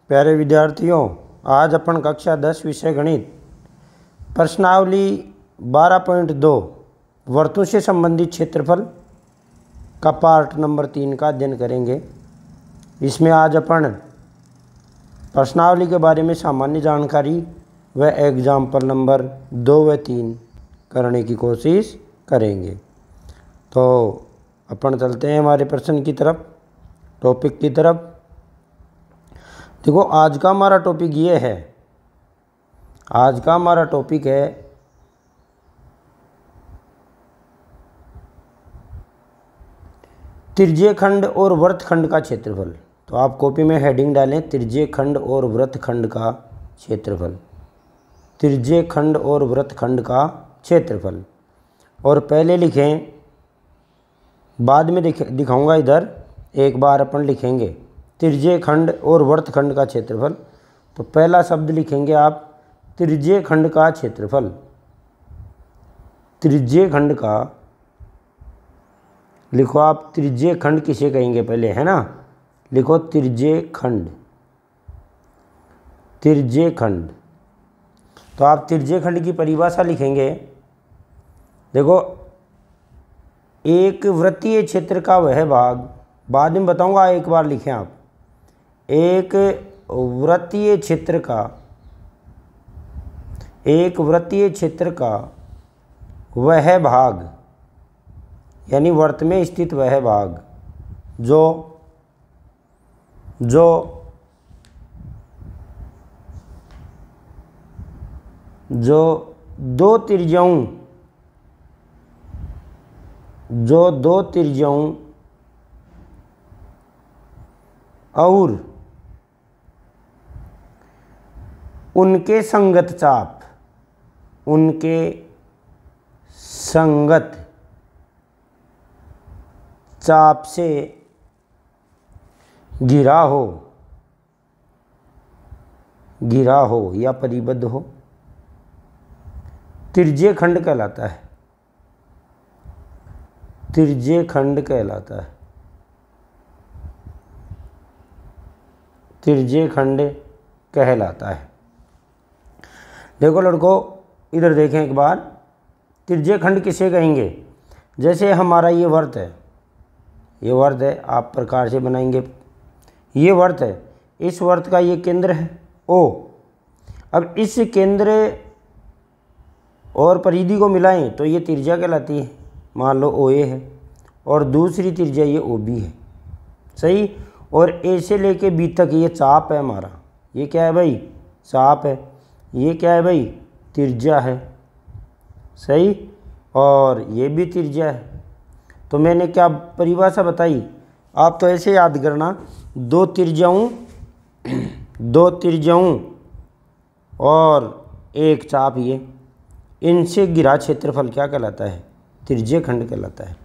प्यारे विद्यार्थियों, आज अपन कक्षा 10 विषय गणित प्रश्नावली 12.2 वर्तों से संबंधित क्षेत्रफल का पार्ट नंबर 3 का अध्ययन करेंगे। इसमें आज अपन प्रश्नावली के बारे में सामान्य जानकारी व एग्जाम्पल नंबर 2 व 3 करने की कोशिश करेंगे। तो अपन चलते हैं हमारे प्रश्न की तरफ, टॉपिक की तरफ। देखो, आज का हमारा टॉपिक ये है, आज का हमारा टॉपिक है त्रिज्यखंड और वृत्तखंड का क्षेत्रफल। तो आप कॉपी में हेडिंग डालें त्रिज्यखंड और वृत्तखंड का क्षेत्रफल, त्रिज्यखंड और वृत्तखंड का क्षेत्रफल। और पहले लिखें, बाद में दिखाऊंगा, इधर एक बार अपन लिखेंगे त्रिज्यखंड और वृत्तखंड का क्षेत्रफल। तो पहला शब्द लिखेंगे आप त्रिज्यखंड का क्षेत्रफल, त्रिज्यखंड का लिखो आप। त्रिज्यखंड किसे कहेंगे पहले, है ना, लिखो त्रिज्यखंड, त्रिज्यखंड। तो आप त्रिज्यखंड की परिभाषा लिखेंगे। देखो, एक वृत्तीय क्षेत्र का वह भाग, बाद में बताऊंगा, एक बार लिखें आप। एक वृत्तीय क्षेत्र का, एक वृत्तीय क्षेत्र का वह भाग, यानी वृत्त में स्थित वह भाग जो दो त्रिज्याओं और उनके संगत चाप, उनके संगत चाप से घिरा हो या परिबद्ध हो, त्रिज्यखंड कहलाता है, त्रिज्यखंड कहलाता है, त्रिज्यखंड कहलाता है। देखो लड़कों, इधर देखें एक बार, त्रिज्यखंड किसे कहेंगे। जैसे हमारा ये वर्त है, ये वर्त है, आप प्रकार से बनाएंगे। ये वर्त है, इस वर्त का ये केंद्र है O। अब इस केंद्र और परिधि को मिलाएं तो ये त्रिज्या कहलाती है। मान लो OA है और दूसरी त्रिज्या ये OB है, सही। और A से लेके B तक ये चाप है हमारा। ये क्या है भाई, चाप है। ये क्या है भाई, त्रिज्या है, सही। और ये भी त्रिज्या है। तो मैंने क्या परिभाषा बताई, आप तो ऐसे याद करना, दो त्रिज्याओं और एक चाप, ये इनसे घिरा क्षेत्रफल क्या कहलाता है, त्रिज्यखंड कहलाता है।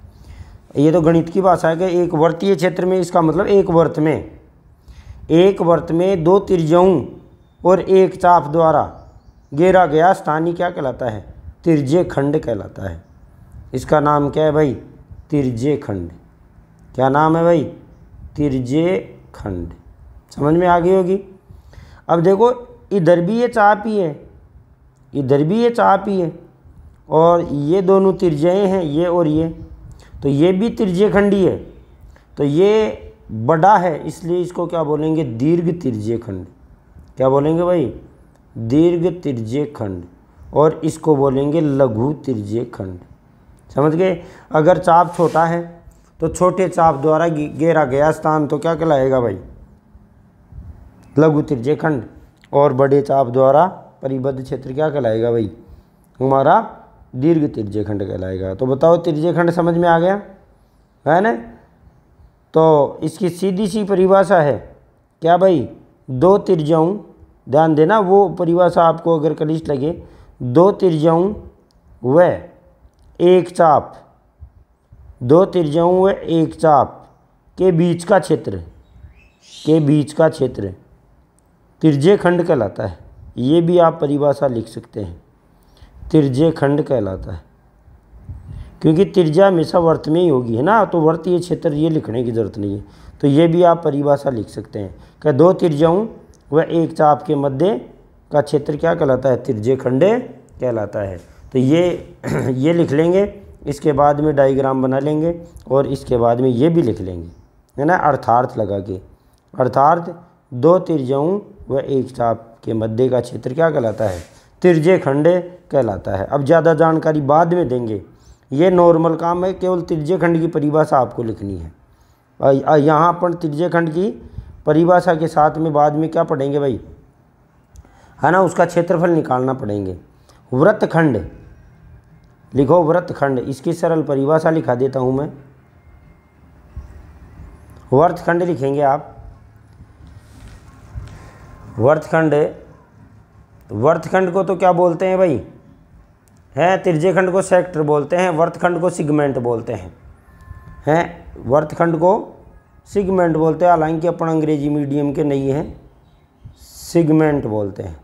ये तो गणित की भाषा है कि एक वृत्तीय क्षेत्र में, इसका मतलब एक वर्त में दो त्रिज्याओं और एक चाप द्वारा घेरा गया स्थान ही क्या कहलाता है, त्रिज्यखंड कहलाता है। इसका नाम क्या है भाई, त्रिज्यखंड। क्या नाम है भाई, त्रिज्यखंड। समझ में आ गई होगी। अब देखो, इधर भी ये चाप ही है, इधर भी ये चाप ही है, और ये दोनों त्रिज्याएं हैं, ये और ये। तो ये भी त्रिज्यखंडी है। तो ये बड़ा है, इसलिए इसको क्या बोलेंगे, दीर्घ त्रिज्यखंड। क्या बोलेंगे भाई, दीर्घ त्रिज्यखंड। और इसको बोलेंगे लघु त्रिज्यखंड। समझ गए। अगर चाप छोटा है तो छोटे चाप द्वारा घेरा गया स्थान तो क्या कहलाएगा भाई, लघु त्रिज्यखंड। और बड़े चाप द्वारा परिबद्ध क्षेत्र क्या कहलाएगा भाई, हमारा दीर्घ त्रिज्यखंड कहलाएगा। तो बताओ, त्रिज्यखंड समझ में आ गया है ना। तो इसकी सीधी सी परिभाषा है क्या भाई, दो त्रिज्याओं, ध्यान देना वो परिभाषा आपको अगर कलिष्ठ लगे, दो त्रिज्याओं व एक चाप, दो त्रिज्याओं व एक चाप के बीच का क्षेत्र, के बीच का क्षेत्र त्रिज्यखंड कहलाता है। ये भी आप परिभाषा लिख सकते हैं, त्रिज्यखंड कहलाता है। क्योंकि त्रिज्या हमेशा वर्त में ही होगी, है ना। तो वर्तीय क्षेत्र ये लिखने की ज़रूरत नहीं है। तो ये भी आप परिभाषा लिख सकते हैं कि दो त्रिज्याओं वह एक चाप के मध्य का क्षेत्र क्या कहलाता है? तिर्जे खंड कहलाता है। तो ये लिख लेंगे, इसके बाद में डायग्राम बना लेंगे और इसके बाद में ये भी लिख लेंगे, है ना, अर्थार्थ लगा के। अर्थार्थ दो तिर्जाओं व एक चाप के मध्य का क्षेत्र क्या कहलाता है? तिर्जे खंड कहलाता है। अब ज़्यादा जानकारी बाद में देंगे, ये नॉर्मल काम है, केवल तिर्जे खंड की परिभाषा आपको लिखनी है। यहाँ पर तिर्जे खंड की परिभाषा के साथ में बाद में क्या पढ़ेंगे भाई, है ना, उसका क्षेत्रफल निकालना पड़ेंगे। वृत्तखंड लिखो, वृत्तखंड, इसकी सरल परिभाषा लिखा देता हूँ मैं। वर्तखंड लिखेंगे आप, वर्तखंड। वर्तखंड को तो क्या बोलते हैं भाई, है तिर्जे खंड को सेक्टर बोलते हैं, वर्तखंड को सिगमेंट बोलते हैं, वर्तखंड को सिगमेंट बोलते हैं। हालांकि अपन अंग्रेजी मीडियम के नहीं हैं, सिगमेंट बोलते हैं,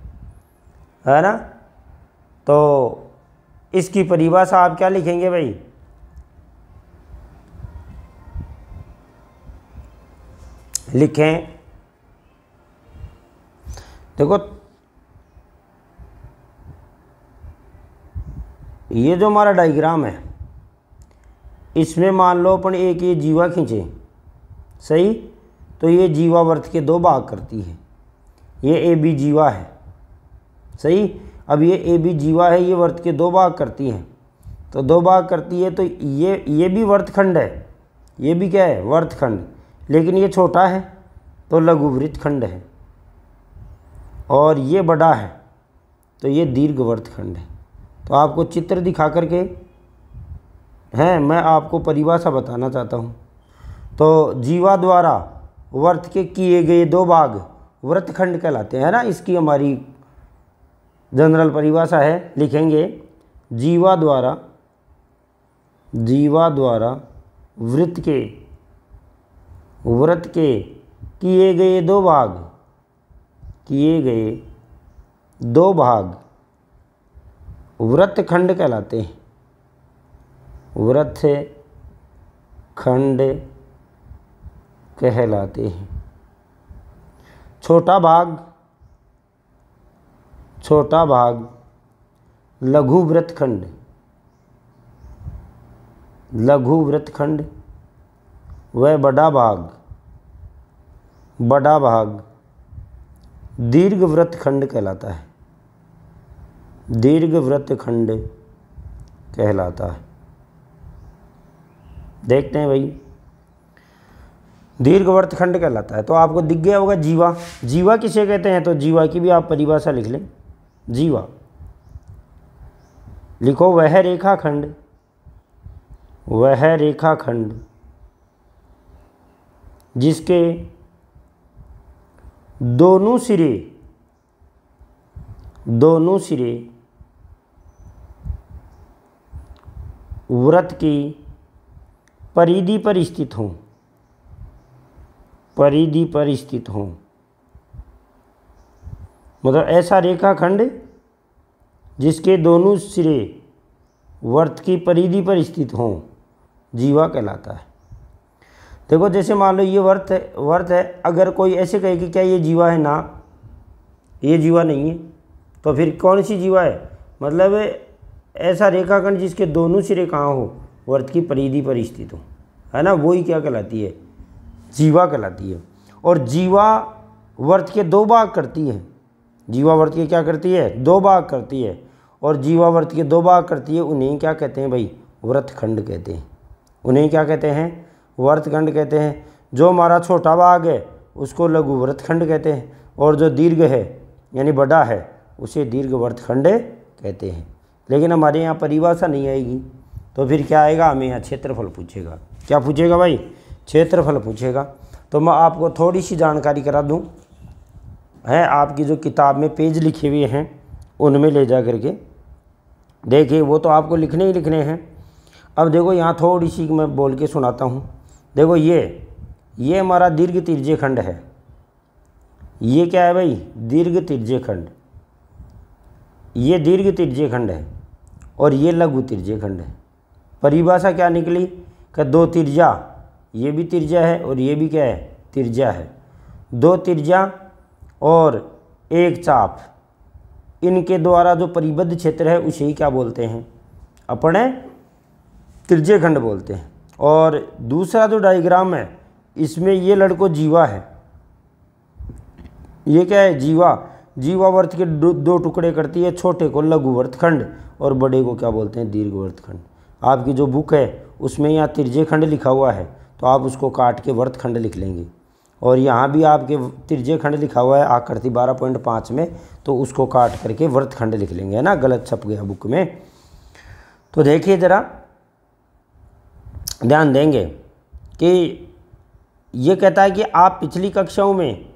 है ना। तो इसकी परिभाषा आप क्या लिखेंगे भाई, लिखें, देखो ये जो हमारा डायग्राम है, इसमें मान लो अपन एक ये जीवा खींचे, सही, तो ये जीवा वर्त के दो भाग करती है, ये ए बी जीवा है, सही। अब ये ए बी जीवा है, ये वर्त के दो भाग करती हैं, तो दो भाग करती है, तो ये भी वर्तखंड है, ये भी क्या है, वर्तखंड, लेकिन ये छोटा है तो लघुवृत्त खंड है, और ये बड़ा है तो ये दीर्घवर्त खंड है। तो आपको चित्र दिखा करके हैं मैं आपको परिभाषा बताना चाहता हूँ। तो जीवा द्वारा वर्त के किए गए दो भाग वृत्तखंड कहलाते हैं ना, इसकी हमारी जनरल परिभाषा है, लिखेंगे जीवा द्वारा वृत्त के किए गए दो भाग वृत्तखंड कहलाते हैं, वृत्तखंड कहलाते हैं। छोटा भाग लघु वृत्तखंड व बड़ा भाग दीर्घवृत्तखंड कहलाता है, दीर्घवृत्तखंड कहलाता है। देखते हैं भाई, दीर्घवृत्तखंड कहलाता है। तो आपको दिख गया होगा जीवा किसे कहते हैं, तो जीवा की भी आप परिभाषा लिख लें। जीवा लिखो, वह रेखाखंड जिसके दोनों सिरे वृत्त की परिधि पर स्थित हों, मतलब ऐसा रेखाखंड जिसके दोनों सिरे वृत्त की परिधि पर स्थित हों, जीवा कहलाता है। देखो जैसे मान लो ये वर्त है, अगर कोई ऐसे कहे कि क्या ये जीवा है, ना ये जीवा नहीं है, तो फिर कौन सी जीवा है, मतलब ऐसा रेखाखंड जिसके दोनों सिरे कहाँ हो, वर्त की परिधि पर स्थित हो, है ना, वही क्या कहलाती है, जीवा कहलाती है। और जीवा वर्त के दो भाग करती है, जीवा वर्त के क्या करती है, दो भाग करती है, और जीवा वर्त के दो भाग करती है, उन्हें क्या कहते हैं भाई, वृत्तखंड कहते हैं। उन्हें क्या कहते हैं, वृत्तखंड कहते हैं। जो हमारा छोटा भाग है उसको लघु वृत्तखंड कहते हैं, और जो दीर्घ है यानी बड़ा है उसे दीर्घवृत्तखंड कहते हैं। लेकिन हमारे यहाँ परिभाषा नहीं आएगी, तो फिर क्या आएगा, हमें यहाँ क्षेत्रफल पूछेगा। क्या पूछेगा भाई, क्षेत्रफल पूछेगा। तो मैं आपको थोड़ी सी जानकारी करा दूँ, है आपकी जो किताब में पेज लिखे हुए हैं उनमें ले जा करके देखिए, वो तो आपको लिखने ही लिखने हैं। अब देखो यहाँ थोड़ी सी मैं बोल के सुनाता हूँ। देखो ये हमारा दीर्घ तिर्जे खंड है, ये क्या है भाई, दीर्घ तिर्जे खंड, ये दीर्घ तिर्जे खंड है, और ये लघु तिर्जे खंड है। परिभाषा क्या निकली कि दो तिर्जा, ये भी तिर्जा है और ये भी क्या है, तिर्जा है। दो तिर्जा और एक चाप, इनके द्वारा जो परिबद्ध क्षेत्र है उसे ही क्या बोलते हैं, अपने त्रिज्य खंड बोलते हैं। और दूसरा जो डायग्राम है इसमें ये लड़को जीवा है, ये क्या है, जीवा। जीवा वर्त के दो टुकड़े करती है, छोटे को लघु वर्तखंड और बड़े को क्या बोलते हैं, दीर्घ वर्तखंड। आपकी जो बुक है उसमें यहाँ त्रिज्य खंड लिखा हुआ है तो आप उसको काट के वर्तखंड लिख लेंगे, और यहाँ भी आपके त्रिज्य खंड लिखा हुआ है आकृति 12.5 में, तो उसको काट करके वर्तखंड लिख लेंगे, है ना, गलत छप गया बुक में। तो देखिए ज़रा ध्यान देंगे कि ये कहता है कि आप पिछली कक्षाओं में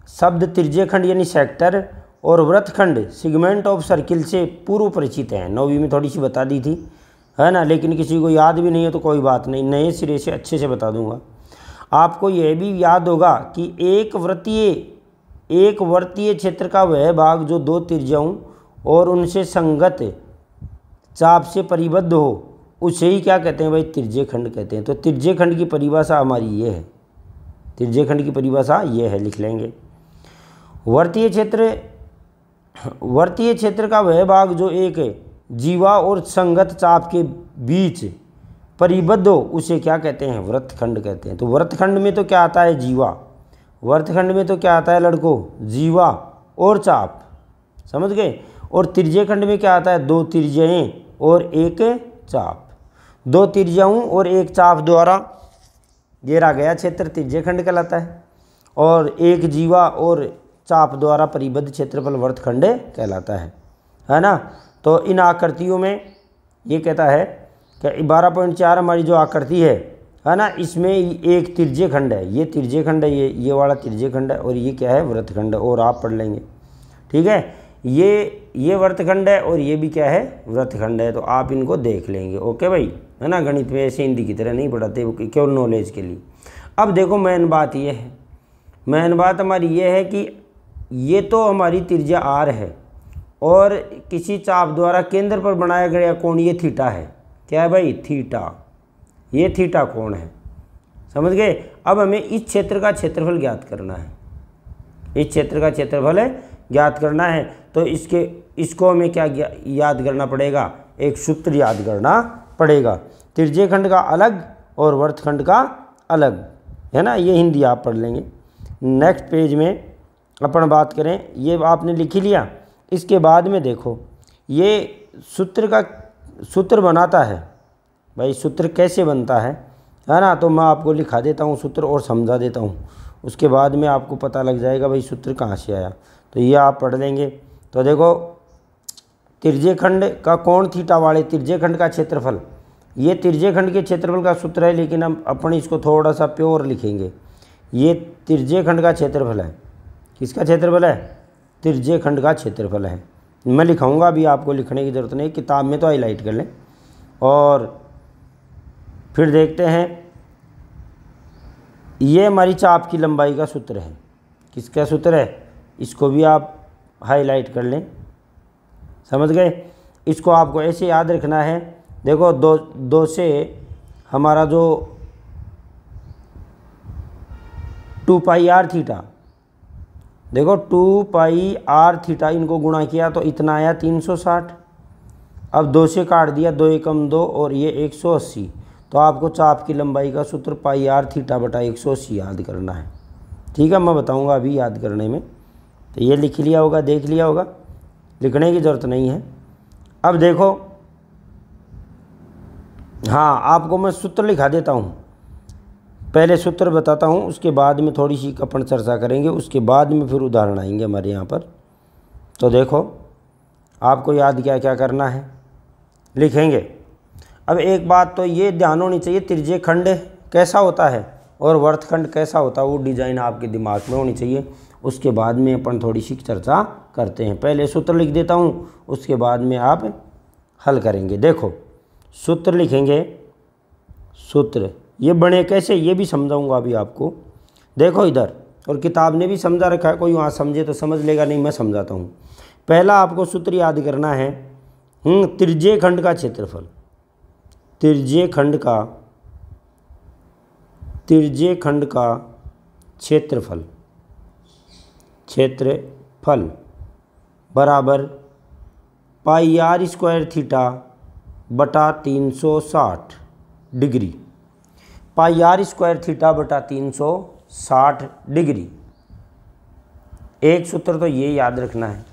शब्द त्रिज्य खंड यानी सेक्टर और वृत्तखंड सेगमेंट ऑफ सर्किल से पूर्व परिचित हैं। 9वीं में थोड़ी सी बता दी थी, है ना, लेकिन किसी को याद भी नहीं है तो कोई बात नहीं, नए सिरे से अच्छे से बता दूंगा। आपको यह भी याद होगा कि एक वर्तीय क्षेत्र का वह भाग जो दो त्रिज्याओं और उनसे संगत चाप से परिबद्ध हो उसे ही क्या कहते हैं भाई, त्रिज्य खंड कहते हैं। तो त्रिज्य खंड की परिभाषा हमारी ये है, त्रिज्य खंड की परिभाषा ये है, लिख लेंगे। वर्तीय क्षेत्र का वह भाग जो एक जीवा और संगत चाप के बीच परिबद्ध हो उसे क्या कहते हैं, वृत्तखंड कहते हैं। तो वृत्तखंड में तो क्या आता है, जीवा। वृत्तखंड में तो क्या आता है लड़कों, जीवा और चाप, समझ गए। और त्रिज्य खंड में क्या आता है, दो त्रिज्याएं और एक चाप। दो त्रिज्याओं और एक चाप द्वारा घेरा गया क्षेत्र त्रिज्य खंड कहलाता है, और एक जीवा और चाप द्वारा परिबद्ध क्षेत्रफल वृत्तखंड कहलाता है ना। तो इन आकृतियों में ये कहता है कि 12.4 हमारी जो आकृति है ना, इसमें एक त्रिज्य खंड है, ये त्रिज्य खंड है, ये वाला त्रिज्य खंड है, और ये क्या है, वृत्तखंड। और आप पढ़ लेंगे, ठीक है, ये वृत्तखंड है और ये भी क्या है, वृत्तखंड है। तो आप इनको देख लेंगे, ओके भाई, है ना। गणित में ऐसे हिंदी की तरह नहीं पढ़ाते, केवल नॉलेज के लिए। अब देखो मेन बात ये है, मेन बात हमारी ये है कि ये तो हमारी त्रिज्या आर है और किसी चाप द्वारा केंद्र पर बनाया गया कोण ये थीटा है। क्या है भाई, थीटा, ये थीटा कोण है, समझ गए। अब हमें इस क्षेत्र का क्षेत्रफल ज्ञात करना है, इस क्षेत्र का क्षेत्रफल ज्ञात करना है। तो इसको हमें क्या याद करना पड़ेगा, एक सूत्र याद करना पड़ेगा। त्रिज्य खंड का अलग और वृत्तखंड का अलग, है ना। ये हिंदी आप पढ़ लेंगे। नेक्स्ट पेज में अपन बात करें, ये आपने लिख ही लिया। इसके बाद में देखो ये सूत्र बनाता है भाई, सूत्र कैसे बनता है ना। तो मैं आपको लिखा देता हूँ सूत्र और समझा देता हूँ, उसके बाद में आपको पता लग जाएगा भाई सूत्र कहाँ से आया। तो ये आप पढ़ लेंगे। तो देखो त्रिज्य खंड का कोण थीटा वाले त्रिज्य खंड का क्षेत्रफल, ये त्रिज्य खंड के क्षेत्रफल का सूत्र है, लेकिन हम अपन इसको थोड़ा सा प्योर लिखेंगे। ये त्रिज्य खंड का क्षेत्रफल है, किसका क्षेत्रफल है, त्रिज्य खंड का क्षेत्रफल है। मैं लिखाऊंगा, अभी आपको लिखने की ज़रूरत नहीं, किताब में तो हाईलाइट कर लें। और फिर देखते हैं, ये हमारी चाप की लंबाई का सूत्र है। किसका सूत्र है, इसको भी आप हाईलाइट कर लें, समझ गए। इसको आपको ऐसे याद रखना है। देखो दो से हमारा जो 2 पाई आर थीटा, देखो 2 पाई आर थीटा, इनको गुणा किया तो इतना आया 360। अब 2 से काट दिया, 2 एकम 2 और ये 180। तो आपको चाप की लंबाई का सूत्र पाई आर थीटा बटा 180 याद करना है, ठीक है। मैं बताऊंगा अभी याद करने में। तो ये लिख लिया होगा, देख लिया होगा, लिखने की ज़रूरत नहीं है। अब देखो, हाँ आपको मैं सूत्र लिखा देता हूँ, पहले सूत्र बताता हूँ, उसके बाद में थोड़ी सी अपन चर्चा करेंगे, उसके बाद में फिर उदाहरण आएंगे हमारे यहाँ पर। तो देखो आपको याद क्या क्या करना है, लिखेंगे। अब एक बात तो ये ध्यान होनी चाहिए, त्रिज्य खंड कैसा होता है और वृत्तखंड कैसा होता है, वो डिज़ाइन आपके दिमाग में होनी चाहिए। उसके बाद में अपन थोड़ी सी चर्चा करते हैं। पहले सूत्र लिख देता हूँ, उसके बाद में आप हल करेंगे। देखो सूत्र लिखेंगे, सूत्र ये बने कैसे ये भी समझाऊंगा अभी आपको। देखो इधर, और किताब ने भी समझा रखा है, कोई वहाँ समझे तो समझ लेगा, नहीं मैं समझाता हूँ। पहला आपको सूत्र याद करना है, त्रिज्य खंड का क्षेत्रफल, त्रिज्य खंड का क्षेत्रफल क्षेत्रफल बराबर पाई आर स्क्वायर थीटा बटा 360 degree. Pi are square theta बटा 360 डिग्री। एक सूत्र तो ये याद रखना है।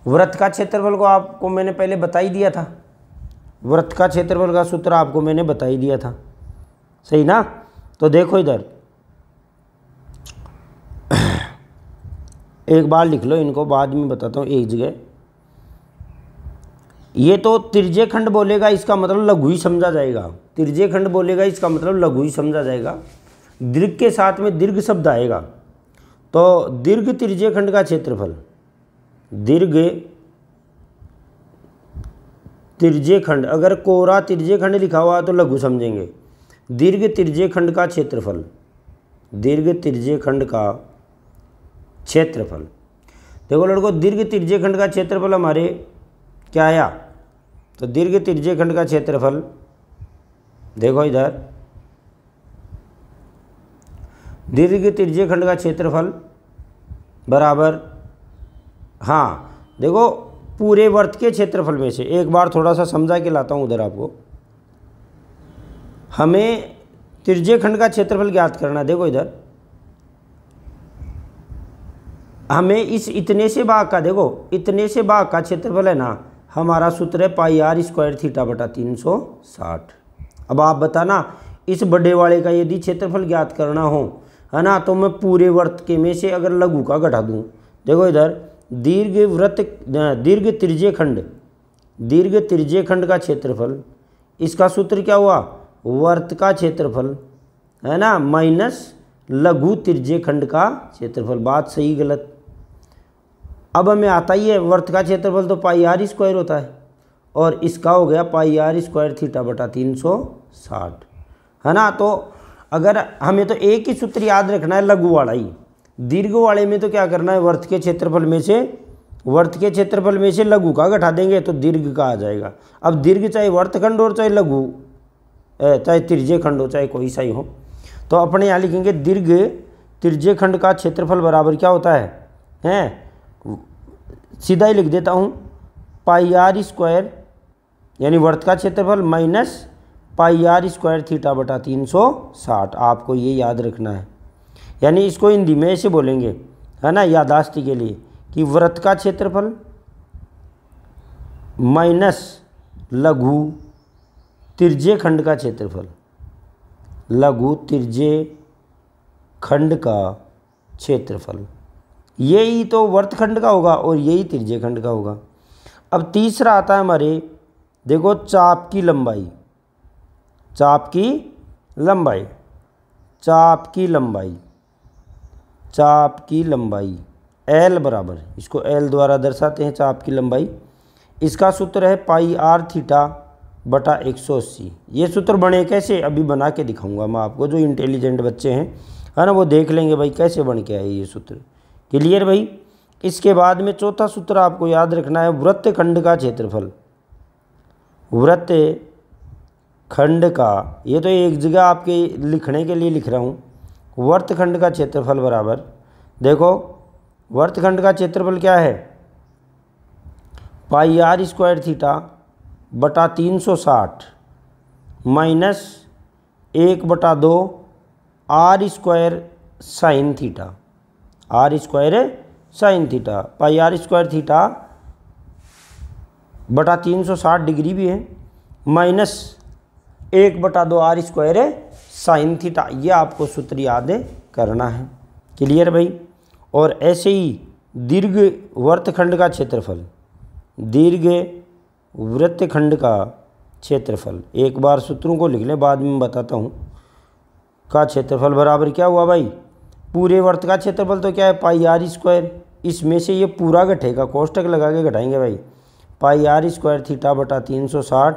वृत्त का क्षेत्रफल को आपको मैंने पहले बता ही दिया था। वृत्त का क्षेत्रफल का सूत्र आपको मैंने बता ही दिया था, सही ना। तो देखो इधर एक बार लिख लो इनको, बाद में बताता हूँ एक जगह। ये तो तिर्जे खंड बोलेगा इसका मतलब लघु ही समझा जाएगा। तिर्जे खंड बोलेगा इसका मतलब लघु ही समझा जाएगा। दीर्घ के साथ में दीर्घ शब्द आएगा तो दीर्घ तिर्जे खंड का क्षेत्रफल, दीर्घ तिर्जे खंड, अगर कोरा तिर्जे खंड लिखा हुआ तो लघु समझेंगे। दीर्घ तिर्जे खंड का क्षेत्रफल, दीर्घ तिर्जे खंड का क्षेत्रफल। देखो लड़कों, दीर्घ तिर्जे खंड का क्षेत्रफल हमारे क्या आया, तो दीर्घ तिर्जे खंड का क्षेत्रफल देखो इधर, दीर्घ तिर्जे खंड का क्षेत्रफल बराबर, हाँ देखो पूरे वर्त के क्षेत्रफल में से, एक बार थोड़ा सा समझा के लाता हूँ उधर आपको। हमें तिर्जे खंड का क्षेत्रफल ज्ञात करना है। देखो इधर हमें इस इतने से भाग का, देखो इतने से भाग का क्षेत्रफल है ना, हमारा सूत्र है पाई आर स्क्वायर थीटा बटा 360। अब आप बताना इस बड़े वाले का यदि क्षेत्रफल ज्ञात करना हो, है ना, तो मैं पूरे वर्त के में से अगर लघु का घटा दूं, देखो इधर दीर्घ तिर्जे खंड, दीर्घ तिर्जे खंड का क्षेत्रफल, इसका सूत्र क्या हुआ, वर्त का क्षेत्रफल, है ना, माइनस लघु तिर्जे खंड का क्षेत्रफल। बात सही गलत। अब हमें आता ही है वर्त का क्षेत्रफल तो पाई आर स्क्वायर होता है, और इसका हो गया पाई आर स्क्वायर थीटा बटा 360, है ना। तो अगर हमें तो एक ही सूत्र याद रखना है, लघु वाला ही। दीर्घ वाले में तो क्या करना है, वर्त के क्षेत्रफल में से, वर्त के क्षेत्रफल में से लघु का घटा देंगे तो दीर्घ का आ जाएगा। अब दीर्घ चाहे वर्तखंड हो चाहे लघु, चाहे तिर्जे खंड हो, चाहे कोई सा ही हो, तो अपने यहाँ लिखेंगे दीर्घ तिर्जे खंड का क्षेत्रफल बराबर क्या होता है, सीधा ही लिख देता हूँ, पाई आर स्क्वायर यानी वर्त का क्षेत्रफल minus pi are square theta बटा 360। आपको ये याद रखना है, यानी इसको हिंदी में ऐसे बोलेंगे, है ना, याददाश्ती के लिए, कि वृत्त का क्षेत्रफल माइनस लघु तिर्जे खंड का क्षेत्रफल, लघु तिर्जे खंड का क्षेत्रफल, यही तो वर्तखंड का होगा और यही तिर्जे खंड का होगा। अब तीसरा आता है हमारे, देखो चाप की लंबाई, चाप की लंबाई, चाप की लंबाई, चाप की लंबाई एल बराबर, इसको एल द्वारा दर्शाते हैं चाप की लंबाई। इसका सूत्र है पाई आर थीटा बटा 180। ये सूत्र बने कैसे, अभी बना के दिखाऊंगा मैं आपको। जो इंटेलिजेंट बच्चे हैं, है ना, वो देख लेंगे भाई कैसे बन के आए ये सूत्र। क्लियर भाई। इसके बाद में चौथा सूत्र आपको याद रखना है, वृत्त खंड का क्षेत्रफल, वृत्त खंड का, ये तो एक जगह आपके लिखने के लिए लिख रहा हूँ, वर्तखंड का क्षेत्रफल बराबर, देखो वर्तखंड का क्षेत्रफल क्या है, पाई आर स्क्वायर थीटा बटा 360 minus 1/2 R square sine theta, R square sine theta. Pi are square theta बटा 360 डिग्री भी है, minus 1/2 R square sine theta. ये आपको सूत्र याद करना है। क्लियर भाई। और ऐसे ही दीर्घ वर्तखंड का क्षेत्रफल, दीर्घ वृत्तखंड का क्षेत्रफल, एक बार सूत्रों को लिख लें, बाद में बताता हूँ, का क्षेत्रफल बराबर क्या हुआ भाई, पूरे वर्त का क्षेत्रफल तो क्या है पाई आर स्क्वायर, इसमें से ये पूरा घटेगा, कोष्टक लगा के घटाएंगे भाई, पाई आर स्क्वायर थीटा बटा 360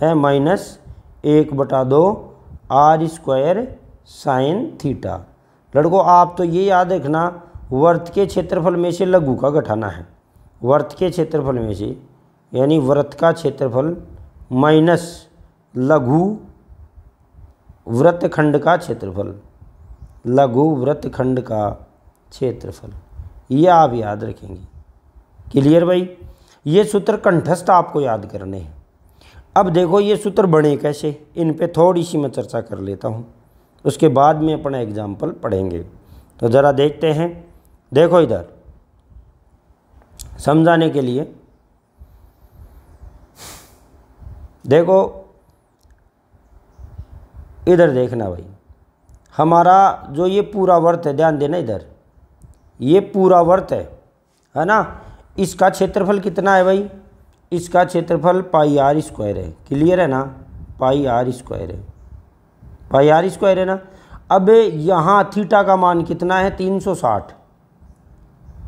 है minus 1/2 R square sine theta. लड़कों आप तो ये याद रखना, वर्त के क्षेत्रफल में से लघु का घटाना है, वर्त के क्षेत्रफल में से, यानी वृत्त का क्षेत्रफल माइनस लघु वृत्तखंड का क्षेत्रफल, लघु वृत्तखंड का क्षेत्रफल। ये आप याद रखेंगे। क्लियर भाई? ये सूत्र कंठस्थ आपको याद करने हैं। अब देखो ये सूत्र बने कैसे, इन पे थोड़ी सी मैं चर्चा कर लेता हूँ, उसके बाद में अपना एग्जाम्पल पढ़ेंगे। तो ज़रा देखते हैं। देखो इधर समझाने के लिए, देखो इधर देखना भाई, हमारा जो ये पूरा वर्त है, ध्यान देना इधर, ये पूरा वर्त है ना, इसका क्षेत्रफल कितना है भाई? इसका क्षेत्रफल पाई आर स्क्वायर है। क्लियर है ना? पाई आर स्क्वायर है, पाई आर स्क्वायर है ना। अब यहाँ थीटा का मान कितना है? 360।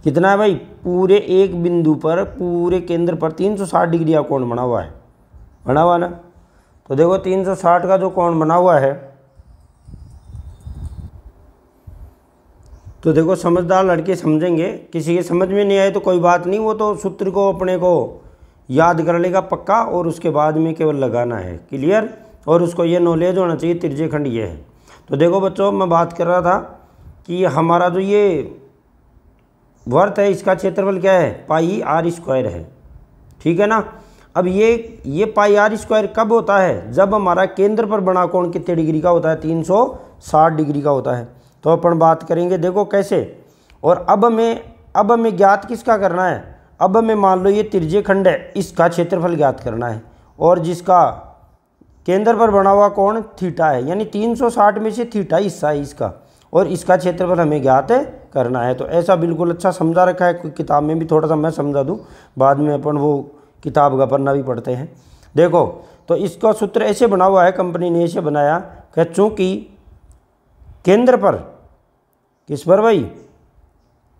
कितना है भाई? पूरे एक बिंदु पर, पूरे केंद्र पर 360 डिग्री का कोण बना हुआ है, बना हुआ ना। तो देखो 360 का जो कोण बना हुआ है, तो देखो समझदार लड़के समझेंगे, किसी के समझ में नहीं आए तो कोई बात नहीं, वो तो सूत्र को अपने को याद कर लेगा पक्का, और उसके बाद में केवल लगाना है। क्लियर? और उसको ये नॉलेज होना चाहिए तिरछे खंड ये है। तो देखो बच्चों, मैं बात कर रहा था कि हमारा जो ये वर्त है, इसका क्षेत्रफल क्या है? पाई आर स्क्वायर है। ठीक है ना? अब ये पाई आर स्क्वायर कब होता है? जब हमारा केंद्र पर बना कोण कितने डिग्री का होता है? 360 डिग्री का होता है। तो अपन बात करेंगे, देखो कैसे। और अब हमें ज्ञात किसका करना है? अब हमें मान लो ये तिरछे खंड है, इसका क्षेत्रफल ज्ञात करना है, और जिसका केंद्र पर बना हुआ कोण थीटा है, यानी 360 में से थीटा हिस्सा है इसका, और इसका क्षेत्रफल हमें ज्ञात करना है। तो ऐसा बिल्कुल अच्छा समझा रखा है, किताब में भी थोड़ा सा मैं समझा दूँ, बाद में अपन वो किताब का पन्ना भी पढ़ते हैं। देखो तो इसका सूत्र ऐसे बना हुआ है, कंपनी ने ऐसे बनाया कि चूँकि केंद्र पर, किस पर भाई?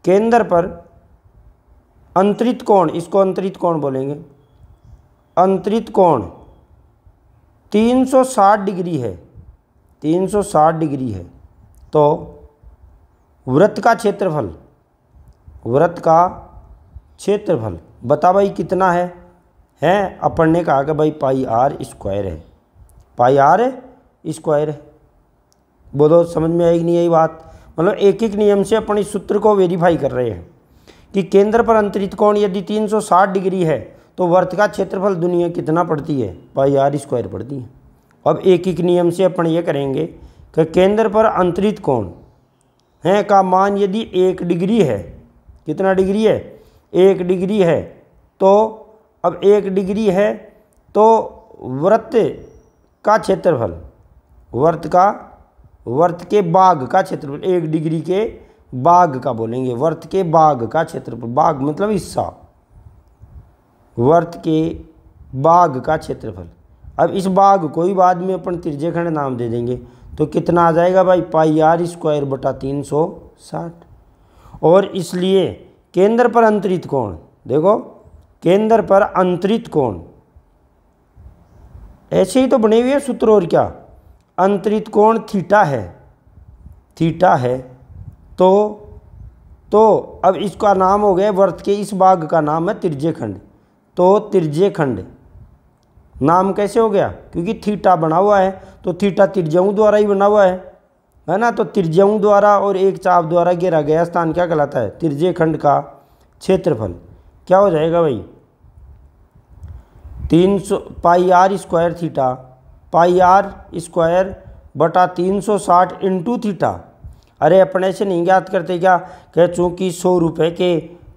केंद्र पर अंतरित कोण, इसको अंतरित कोण बोलेंगे, अंतरित कोण 360 डिग्री है, 360 डिग्री है। तो वृत्त का क्षेत्रफल, वृत्त का क्षेत्रफल बता भाई कितना है? अपन ने कहा कि भाई पाई आर स्क्वायर है, पाई आर स्क्वायर है। बोलो समझ में आएगी नहीं आई बात? मतलब एक एक नियम से अपन इस सूत्र को वेरीफाई कर रहे हैं कि केंद्र पर अंतरित कोण यदि 360 डिग्री है तो वर्त का क्षेत्रफल दुनिया कितना पड़ती है? पाई आर स्क्वायर पड़ती है। अब एक एक नियम से अपन ये करेंगे कि केंद्र पर अंतरित कोण है का मान यदि 1 डिग्री है, कितना डिग्री है? 1 डिग्री है। तो अब 1 डिग्री है तो वृत्त का क्षेत्रफल, वर्त के भाग का क्षेत्रफल, 1 डिग्री के भाग का बोलेंगे, वर्त के भाग का क्षेत्रफल, भाग मतलब हिस्सा, वर्त के भाग का क्षेत्रफल। अब इस भाग को ही बाद में अपन तिरछे खंड नाम दे देंगे। तो कितना आ जाएगा भाई? पाई आर स्क्वायर बटा 360। और इसलिए केंद्र पर अंतरित कोण, देखो केंद्र पर अंतरित कोण ऐसे ही तो बने हुए सूत्र, और क्या? अंतरित कोण थीटा है, थीटा है। तो अब इसका नाम हो गया, वर्त के इस भाग का नाम है तिरछे खंड। तो तिरछे खंड नाम कैसे हो गया? क्योंकि थीटा बना हुआ है, तो थीटा त्रिज्याओं द्वारा ही बना हुआ है ना। तो त्रिज्याओं द्वारा और एक चाप द्वारा घेरा गया स्थान क्या कहलाता है? तिरछे खंड का क्षेत्रफल क्या हो जाएगा भाई? 300 pi are square theta, pi are square बटा 360 इंटू थीटा। अरे अपने से नहीं ज्ञात करते क्या? कि चूँकि 100 रुपये के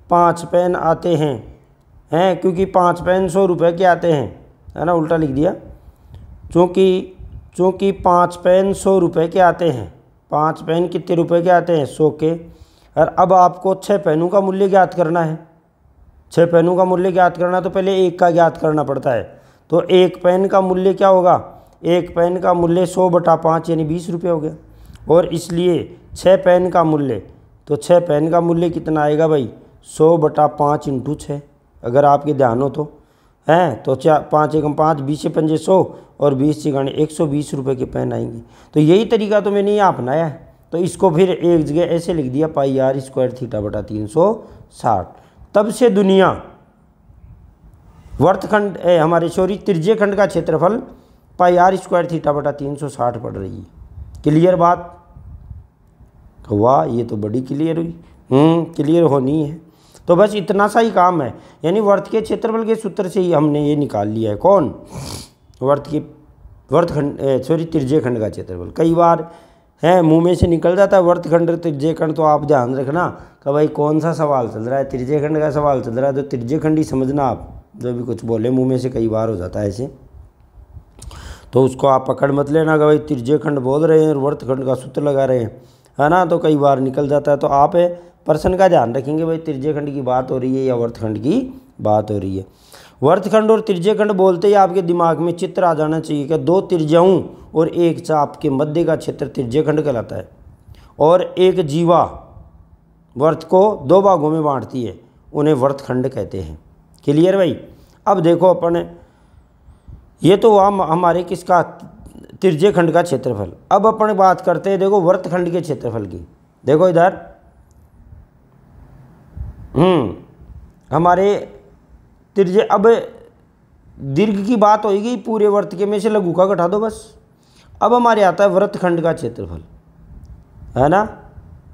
5 पेन आते हैं, क्योंकि 5 पेन 100 रुपये के आते हैं, है ना, उल्टा लिख दिया। चूँकि 5 पेन 100 रुपये के आते हैं, 5 पेन कितने रुपए के आते हैं? 100 के। और अब आपको 6 पेनों का मूल्य ज्ञात करना है। 6 पेनों का मूल्य ज्ञात करना तो पहले एक का ज्ञात करना पड़ता है। तो एक पेन का मूल्य क्या होगा? एक पेन का मूल्य 100 बटा 5 यानी 20 रुपये हो गया। और इसलिए 6 पेन का मूल्य, तो 6 पेन का मूल्य कितना आएगा भाई? 100 बटा 5 इंटू 6, अगर आपके ध्यान हो तो हैं। तो 5 एकम 5, 20 से 5 100 और 20 से गाने 120 रुपये के पेन आएंगे। तो यही तरीका तो मैंने यहाँ अपनाया है। तो इसको फिर एक जगह ऐसे लिख दिया, पाई आर स्क्वायर थीटा बटा 360। तब से दुनिया वर्तखंड हमारे तिरछे खंड का क्षेत्रफल पाई आर स्क्वायर थीटा बटा 360 पड़ रही है। क्लियर बात? वाह, ये तो बड़ी क्लियर हुई। क्लियर होनी है। तो बस इतना सा ही काम है, यानी वर्त के क्षेत्रफल के सूत्र से ही हमने ये निकाल लिया है। कौन? त्रिज्यखंड का क्षेत्रफल। कई बार है मुंह में से निकल जाता है वर्तखंड त्रिज्यखंड, तो आप ध्यान रखना कि भाई कौन सा सवाल चल रहा है, त्रिज्यखंड का सवाल चल रहा है तो त्रिज्यखंड ही समझना आप। जो भी कुछ बोले मुंह में से कई बार हो जाता है ऐसे, तो उसको आप पकड़ मत लेना कि भाई त्रिज्यखंड बोल रहे हैं और वर्तखंड का सूत्र लगा रहे हैं, है ना, तो कई बार निकल जाता है। तो आप प्रश्न का ध्यान रखेंगे भाई त्रिज्यखंड की बात हो रही है या वर्तखंड की बात हो रही है। वर्तखंड और त्रिज्यखंड बोलते ही आपके दिमाग में चित्र आ जाना चाहिए कि दो त्रिज्याओं और एक चाप के मध्य का क्षेत्र त्रिज्यखंड कहलाता है, और एक जीवा वर्त को दो भागों में बांटती है, उन्हें वर्तखंड कहते हैं। क्लियर भाई? अब देखो अपन, ये तो हुआ हमारे किसका, त्रिज्यखंड का क्षेत्रफल। अब अपन बात करते हैं देखो वर्तखंड के क्षेत्रफल की। देखो इधर हमारे त्रिज्य, अब दीर्घ की बात होगी पूरे वर्त के में से लघु का घटा दो बस। अब हमारे आता है वर्तखंड का क्षेत्रफल, है ना,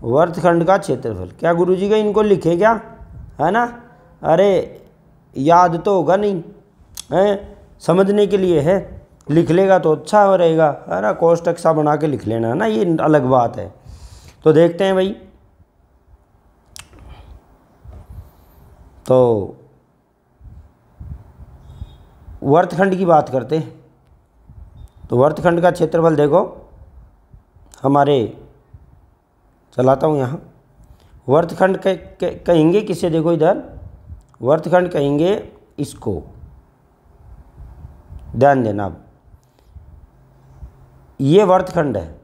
वर्तखंड का क्षेत्रफल। क्या गुरुजी का इनको लिखे क्या, है ना? अरे याद तो होगा नहीं है, समझने के लिए है, लिख लेगा तो अच्छा रहेगा, है ना, कोष्टक सा बना के लिख लेना, है ना, ये अलग बात है। तो देखते हैं भाई, तो वर्तखंड की बात करते हैं। तो वर्तखंड का क्षेत्रफल देखो हमारे, चलाता हूँ यहाँ, वर्तखंड कहेंगे किसे, देखो इधर वर्तखंड कहेंगे इसको, ध्यान देना। अब ये वर्तखंड है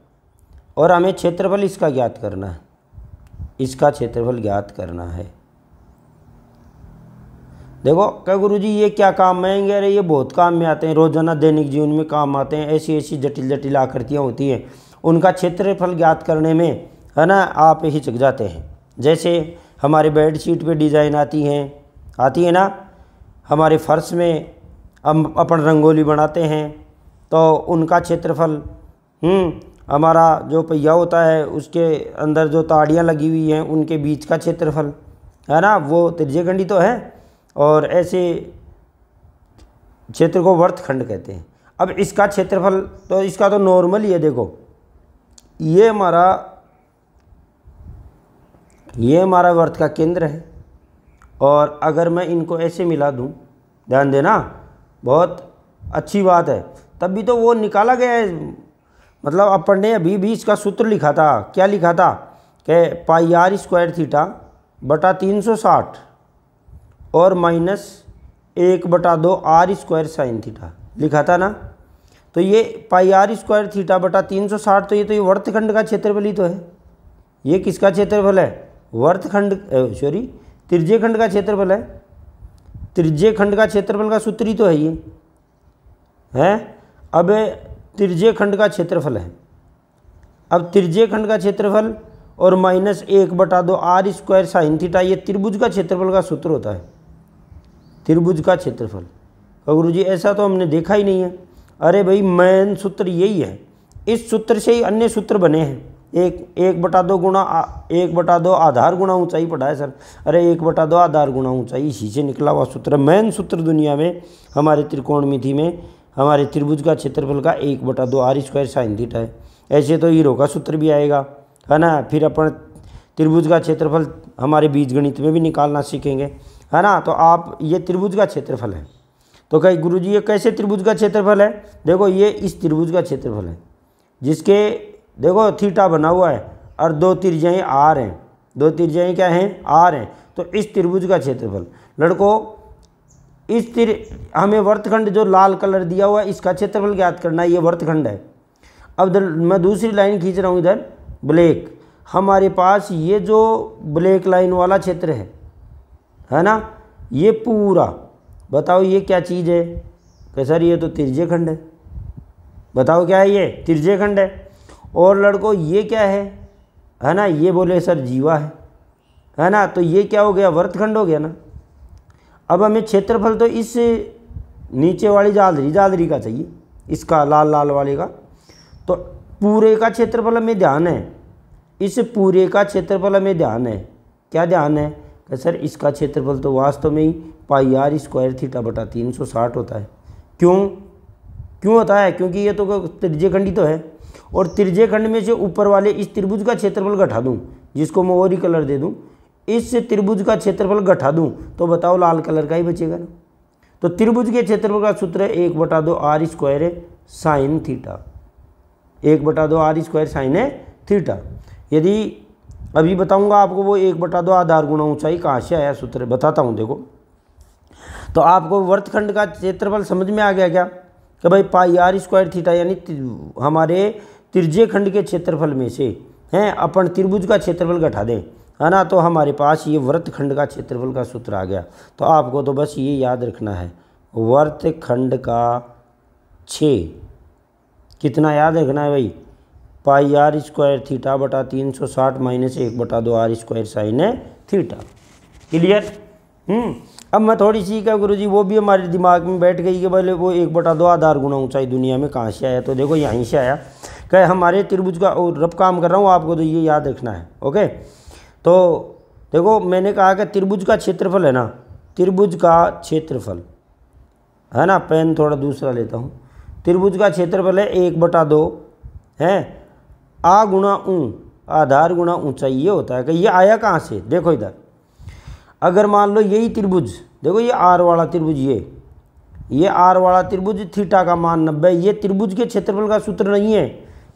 और हमें क्षेत्रफल इसका ज्ञात करना है, इसका क्षेत्रफल ज्ञात करना है। देखो क्या गुरुजी ये क्या काम में आएंगे, अरे ये बहुत काम में आते हैं, रोजाना दैनिक जीवन में काम आते हैं। ऐसी ऐसी जटिल जटिल आकृतियाँ होती हैं, उनका क्षेत्रफल ज्ञात करने में, है ना, आप हिचक जाते हैं। जैसे हमारे बेडशीट पे डिज़ाइन आती है ना, हमारे फर्श में हम अपन रंगोली बनाते हैं तो उनका क्षेत्रफल, हमारा जो पहिया होता है उसके अंदर जो ताड़ियाँ लगी हुई हैं उनके बीच का क्षेत्रफल, है ना, वो त्रिज्यखंडी तो है। और ऐसे क्षेत्र को वर्तखंड कहते हैं। अब इसका क्षेत्रफल तो इसका तो नॉर्मल ही है। देखो ये हमारा वर्त का केंद्र है, और अगर मैं इनको ऐसे मिला दूं, ध्यान देना, बहुत अच्छी बात है, तब भी तो वो निकाला गया है। मतलब अपन ने अभी भी इसका सूत्र लिखा था, क्या लिखा था कि पाई आर स्क्वायर थीटा बटा 360 और minus 1/2 R square sine theta लिखा था ना। तो ये पाई आर स्क्वायर थीटा बटा 360, तो ये वर्तखंड का क्षेत्रफल ही तो है। ये किसका क्षेत्रफल है? वर्तखंड, सॉरी, त्रिज्यखंड का क्षेत्रफल है। त्रिज्यखंड का क्षेत्रफल का सूत्र ही तो है ये, है। अब त्रिज्यखंड का क्षेत्रफल है, अब त्रिज्यखंड का क्षेत्रफल और minus 1/2 R square sine theta, ये त्रिभुज का क्षेत्रफल का सूत्र होता है, त्रिभुज का क्षेत्रफल। गुरुजी ऐसा तो हमने देखा ही नहीं है। अरे भाई मेन सूत्र यही है, इस सूत्र से ही अन्य सूत्र बने हैं। 1/2 गुणा 1/2 आधार गुणा ऊंचाई पढ़ा है सर। अरे 1/2 आधार गुणा ऊंचाई, इसी से निकला हुआ सूत्र, मेन सूत्र दुनिया में हमारे त्रिकोणमिति में हमारे त्रिभुज का क्षेत्रफल का 1/2 आर स्क्वायर साइन थीटा है। ऐसे तो हीरो का सूत्र भी आएगा, है ना। फिर अपन त्रिभुज का क्षेत्रफल हमारे बीजगणित में भी निकालना सीखेंगे, है ना। तो आप, ये त्रिभुज का क्षेत्रफल है। तो कहीं गुरुजी ये कैसे त्रिभुज का क्षेत्रफल है? देखो ये इस त्रिभुज का क्षेत्रफल है, जिसके देखो थीटा बना हुआ है और दो त्रिज्याएं आर हैं, दो त्रिज्याएं क्या हैं? आर हैं। तो इस त्रिभुज का क्षेत्रफल, लड़कों इस हमें वर्तखंड जो लाल कलर दिया हुआ है इसका क्षेत्रफल ज्ञात करना है, ये वर्तखंड है। अब मैं दूसरी लाइन खींच रहा हूँ इधर ब्लैक, हमारे पास ये जो ब्लैक लाइन वाला क्षेत्र है ना, ये पूरा बताओ ये क्या चीज़ है? कि सर ये तो त्रिज्यखंड है। बताओ क्या है? ये त्रिज्यखंड है। और लड़कों ये क्या है ना, ये बोले सर जीवा है ना। तो ये क्या हो गया? वर्तखंड हो गया ना। अब हमें क्षेत्रफल तो इस नीचे वाली जादरी का चाहिए, इसका लाल लाल वाले का। तो पूरे का क्षेत्रफल हमें ध्यान है, इस पूरे का क्षेत्रफल हमें ध्यान है क्या ध्यान है कि सर इसका क्षेत्रफल तो वास्तव में ही पाई आर स्क्वायर थीटा बटा 360 होता है। क्यों होता है? क्योंकि ये तो त्रिज्यखंड ही तो है, और त्रिज्यखंड में से ऊपर वाले इस त्रिभुज का क्षेत्रफल घटा दूं, जिसको मैं और ही कलर दे दूं, इस त्रिभुज का क्षेत्रफल घटा दूं तो बताओ लाल कलर का ही बचेगा ना। तो त्रिभुज के क्षेत्रफल का सूत्र है 1/2 R square sine theta, 1/2 R square sine है थीटा। यदि अभी बताऊंगा आपको वो 1/2 आधार गुणा ऊंचाई कहाँ से आया सूत्र, बताता हूँ। देखो तो आपको वर्तखंड का क्षेत्रफल समझ में आ गया क्या कि भाई पाई आर स्क्वायर थीटा यानी हमारे त्रिज्यखंड के क्षेत्रफल में से हैं अपन त्रिभुज का क्षेत्रफल घटा दें, है ना, तो हमारे पास ये वर्तखंड का क्षेत्रफल का सूत्र आ गया। तो आपको तो बस ये याद रखना है, वर्तखंड का कितना याद रखना है भाई, पाई आर स्क्वायर थीटा बटा 360 माइनस 1/2 आर स्क्वायर साइन है थीटा। क्लियर? अब मैं थोड़ी सी क्या गुरुजी वो भी हमारे दिमाग में बैठ गई कि बोले वो 1/2 आधार गुणा ऊंचाई दुनिया में कहाँ से आया, तो देखो यहीं से आया कि हमारे त्रिभुज का, और रब काम कर रहा हूँ आपको तो ये याद रखना है। ओके, तो देखो मैंने कहा कि त्रिभुज का क्षेत्रफल है ना, त्रिभुज का क्षेत्रफल है ना, पेन थोड़ा दूसरा लेता हूँ, त्रिभुज का क्षेत्रफल है 1/2 है आ गुणा ऊ, आधार गुणा ऊंचाई। ये होता है कि ये आया कहाँ से, देखो इधर, अगर मान लो यही त्रिभुज, देखो ये आर वाला त्रिभुज, ये आर वाला त्रिभुज थीटा का मान 90, ये त्रिभुज के क्षेत्रफल का सूत्र नहीं है,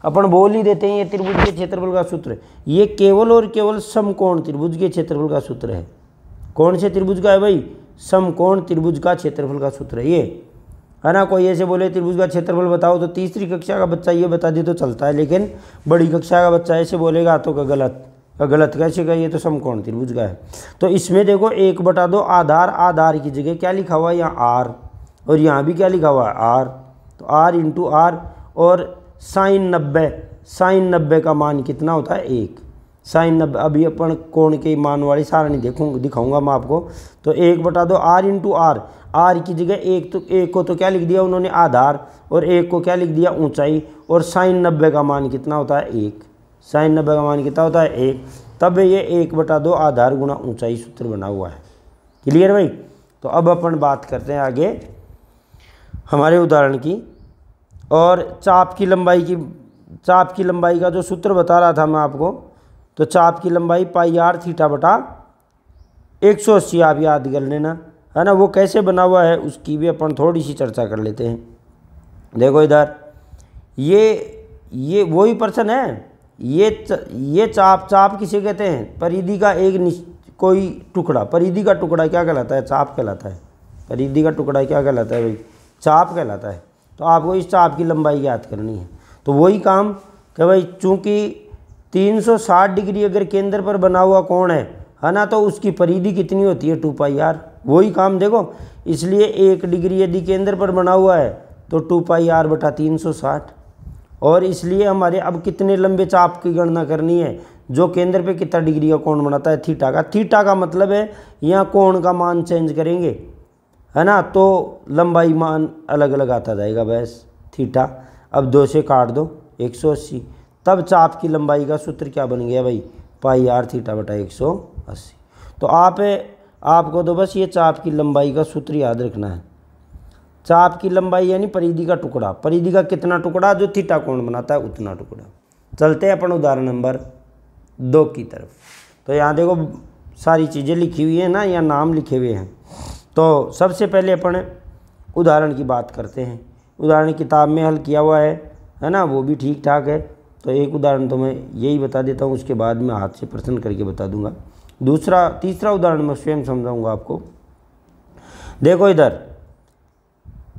अपन बोल ही देते हैं ये त्रिभुज के क्षेत्रफल का सूत्र, ये केवल और केवल समकोण त्रिभुज के क्षेत्रफल का सूत्र है। कौन से त्रिभुज का है भाई? समकोण त्रिभुज का क्षेत्रफल का सूत्र है ये, है ना। कोई ऐसे बोले त्रिभुज का क्षेत्रफल बताओ तो तीसरी कक्षा का बच्चा ये बता दे तो चलता है, लेकिन बड़ी कक्षा का बच्चा ऐसे बोलेगा तो गलत कैसे का, ये तो समकोण त्रिभुज का है। तो इसमें देखो 1/2 आधार की जगह क्या लिखा हुआ है यहाँ आर, और यहाँ भी क्या लिखा हुआ है आर, तो आर इंटू आर, और साइन 90 का मान कितना होता है 1, साइन 90। अभी अपन कोण के मान वाली सारणी दिखाऊंगा मैं आपको। तो 1/2 आर इंटू आर की जगह एक को तो क्या लिख दिया उन्होंने आधार, और एक को क्या लिख दिया ऊंचाई, और साइन 90 का मान कितना होता है 1, साइन 90 का मान कितना होता है 1, तब ये 1/2 आधार गुणा ऊंचाई सूत्र बना हुआ है। क्लियर भाई? तो अब अपन बात करते हैं आगे हमारे उदाहरण की, और चाप की लंबाई का जो सूत्र बता रहा था मैं आपको, तो चाप की लंबाई पाई आर थीटा बटा 180 आप याद कर लेना, है ना। वो कैसे बना हुआ है उसकी भी अपन थोड़ी सी चर्चा कर लेते हैं। देखो इधर ये वही प्रश्न है, ये चाप किसे कहते हैं? परिधि का एक कोई टुकड़ा, परिधि का टुकड़ा क्या कहलाता है? चाप कहलाता है। परिधि का टुकड़ा क्या कहलाता है भाई? चाप कहलाता है। तो आपको इस चाप की लंबाई याद करनी है। तो वही काम कि भाई चूंकि 360 डिग्री अगर केंद्र पर बना हुआ कोण है ना, तो उसकी परिधि कितनी होती है 2πr। वही काम देखो, इसलिए 1 डिग्री यदि केंद्र पर बना हुआ है तो 2πr बटा 360, और इसलिए हमारे अब कितने लंबे चाप की गणना करनी है, जो केंद्र पे कितना डिग्री का कोण बनाता है थीटा का। थीटा का मतलब है यहाँ कोण का मान चेंज करेंगे, है ना, तो लंबाई मान अलग अलग आता जाएगा बस थीटा। अब 2 से काट दो 180, तब चाप की लंबाई का सूत्र क्या बन गया भाई? पाई आर थीटा बटा 180। तो आपको तो बस ये चाप की लंबाई का सूत्र याद रखना है। चाप की लंबाई यानी परिधि का टुकड़ा, परिधि का कितना टुकड़ा जो थीटा कोण बनाता है उतना टुकड़ा। चलते हैं अपन उदाहरण नंबर 2 की तरफ। तो यहाँ देखो सारी चीज़ें लिखी हुई है ना, या नाम लिखे हुए हैं। तो सबसे पहले अपन उदाहरण की बात करते हैं। उदाहरण किताब में हल किया हुआ है ना, वो भी ठीक ठाक है। तो एक उदाहरण तो मैं यही बता देता हूँ, उसके बाद मैं हाथ से प्रश्न करके बता दूंगा। तीसरा उदाहरण मैं स्वयं समझाऊंगा आपको। देखो इधर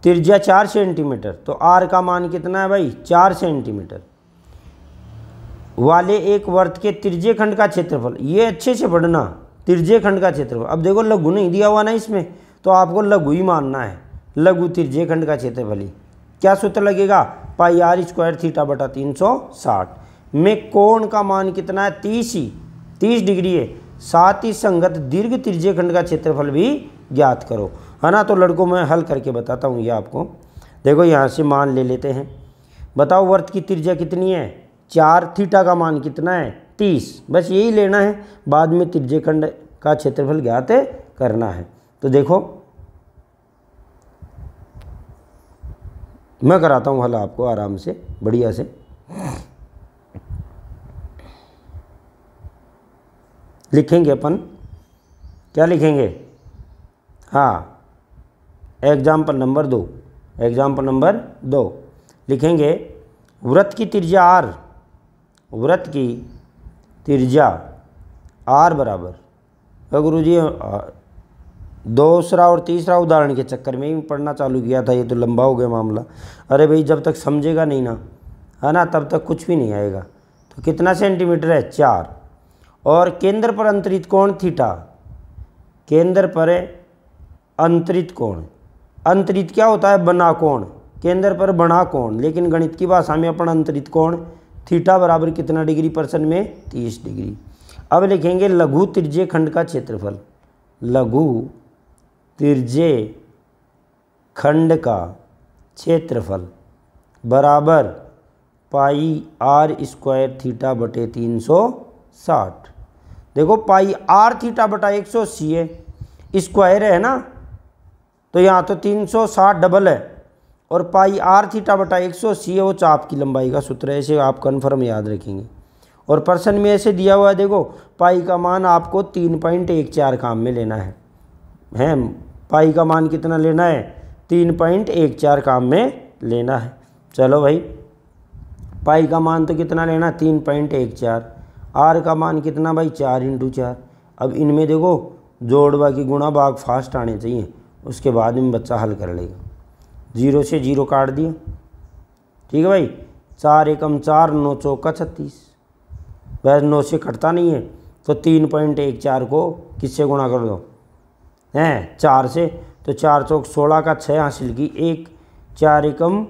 त्रिज्या 4 सेंटीमीटर, तो आर का मान कितना है भाई? 4 सेंटीमीटर वाले एक वर्त के त्रिज्यखंड का क्षेत्रफल, ये अच्छे से पढ़ना, त्रिज्यखंड का क्षेत्रफल। अब देखो लघु नहीं दिया हुआ ना इसमें, तो आपको लघु ही मानना है, लघु त्रिज्यखंड का क्षेत्रफल ही। क्या सूत्र लगेगा? पाई आर स्क्वायर थीटा बटा 360 में कोण का मान कितना है? 30 डिग्री है। साथ ही संगत दीर्घ त्रिज्यखंड का क्षेत्रफल भी ज्ञात करो, है ना। तो लड़कों मैं हल करके बताता हूँ ये आपको। देखो यहाँ से मान ले लेते हैं। बताओ वर्त की त्रिज्या कितनी है? 4, थीटा का मान कितना है? 30। बस यही लेना है, बाद में त्रिज्य खंड का क्षेत्रफल ज्ञात करना है। तो देखो मैं कराता हूँ हल आपको आराम से, बढ़िया से। लिखेंगे अपन, क्या लिखेंगे? हाँ, एग्जाम्पल नंबर 2, एग्जाम्पल नंबर 2 लिखेंगे। वृत्त की त्रिज्या r, वृत्त की त्रिज्या r बराबर, गुरु जी दूसरा और तीसरा उदाहरण के चक्कर में ही पढ़ना चालू किया था, ये तो लंबा हो गया मामला। अरे भाई जब तक समझेगा नहीं ना, है ना, तब तक कुछ भी नहीं आएगा। तो कितना सेंटीमीटर है? 4। और केंद्र पर अंतरित कोण थीटा, केंद्र पर अंतरित कोण, अंतरित क्या होता है? बना कोण, केंद्र पर बना कोण, लेकिन गणित की भाषा में अपन अंतरित कोण थीटा बराबर कितना डिग्री परसेंट में? 30 डिग्री। अब लिखेंगे लघु त्रिज्य खंड का क्षेत्रफल, लघु त्रिज्य खंड का क्षेत्रफल बराबर पाई r स्क्वायर थीटा बटे 360। देखो पाई r थीटा बटा 180 है, स्क्वायर है ना, तो यहाँ तो 360 डबल है, और पाई r थीटा बटा 180 है, वो चाप की लंबाई का सूत्र है, इसे आप कन्फर्म याद रखेंगे। और पर्सन में ऐसे दिया हुआ है, देखो पाई का मान आपको 3.14 काम में लेना है, पाई का मान कितना लेना है? 3.14 काम में लेना है। चलो भाई, पाई का मान तो कितना लेना? 3.14। आर का मान कितना भाई? 4 × 4। अब इनमें देखो जोड़ बाकी गुणा भाग फास्ट आने चाहिए, उसके बाद में बच्चा हल कर लेगा। 0 से 0 काट दिया, ठीक है भाई। 4 एकम 4, 9 चौका 36, वह 9 से कटता नहीं है, तो 3.14 को किससे गुणा कर दो? 4 से, तो 4 चौक 16 का 6 हासिल की 1, 4 एकम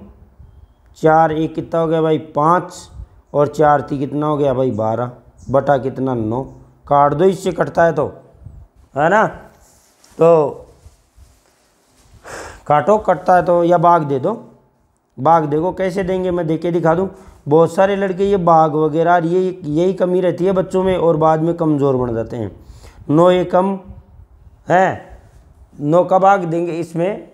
4, 1 कितना हो गया भाई? 5, और 4 3 कितना हो गया भाई? 12 बटा कितना? 9। काट दो, इससे कटता है तो, है ना, तो काटो, कटता है तो, या भाग दे दो। भाग देखो कैसे देंगे, मैं देके दिखा दूं। बहुत सारे लड़के ये भाग वगैरह यही कमी रहती है बच्चों में, और बाद में कमज़ोर बन जाते हैं। 9 एकम है, 9 का भाग देंगे इसमें,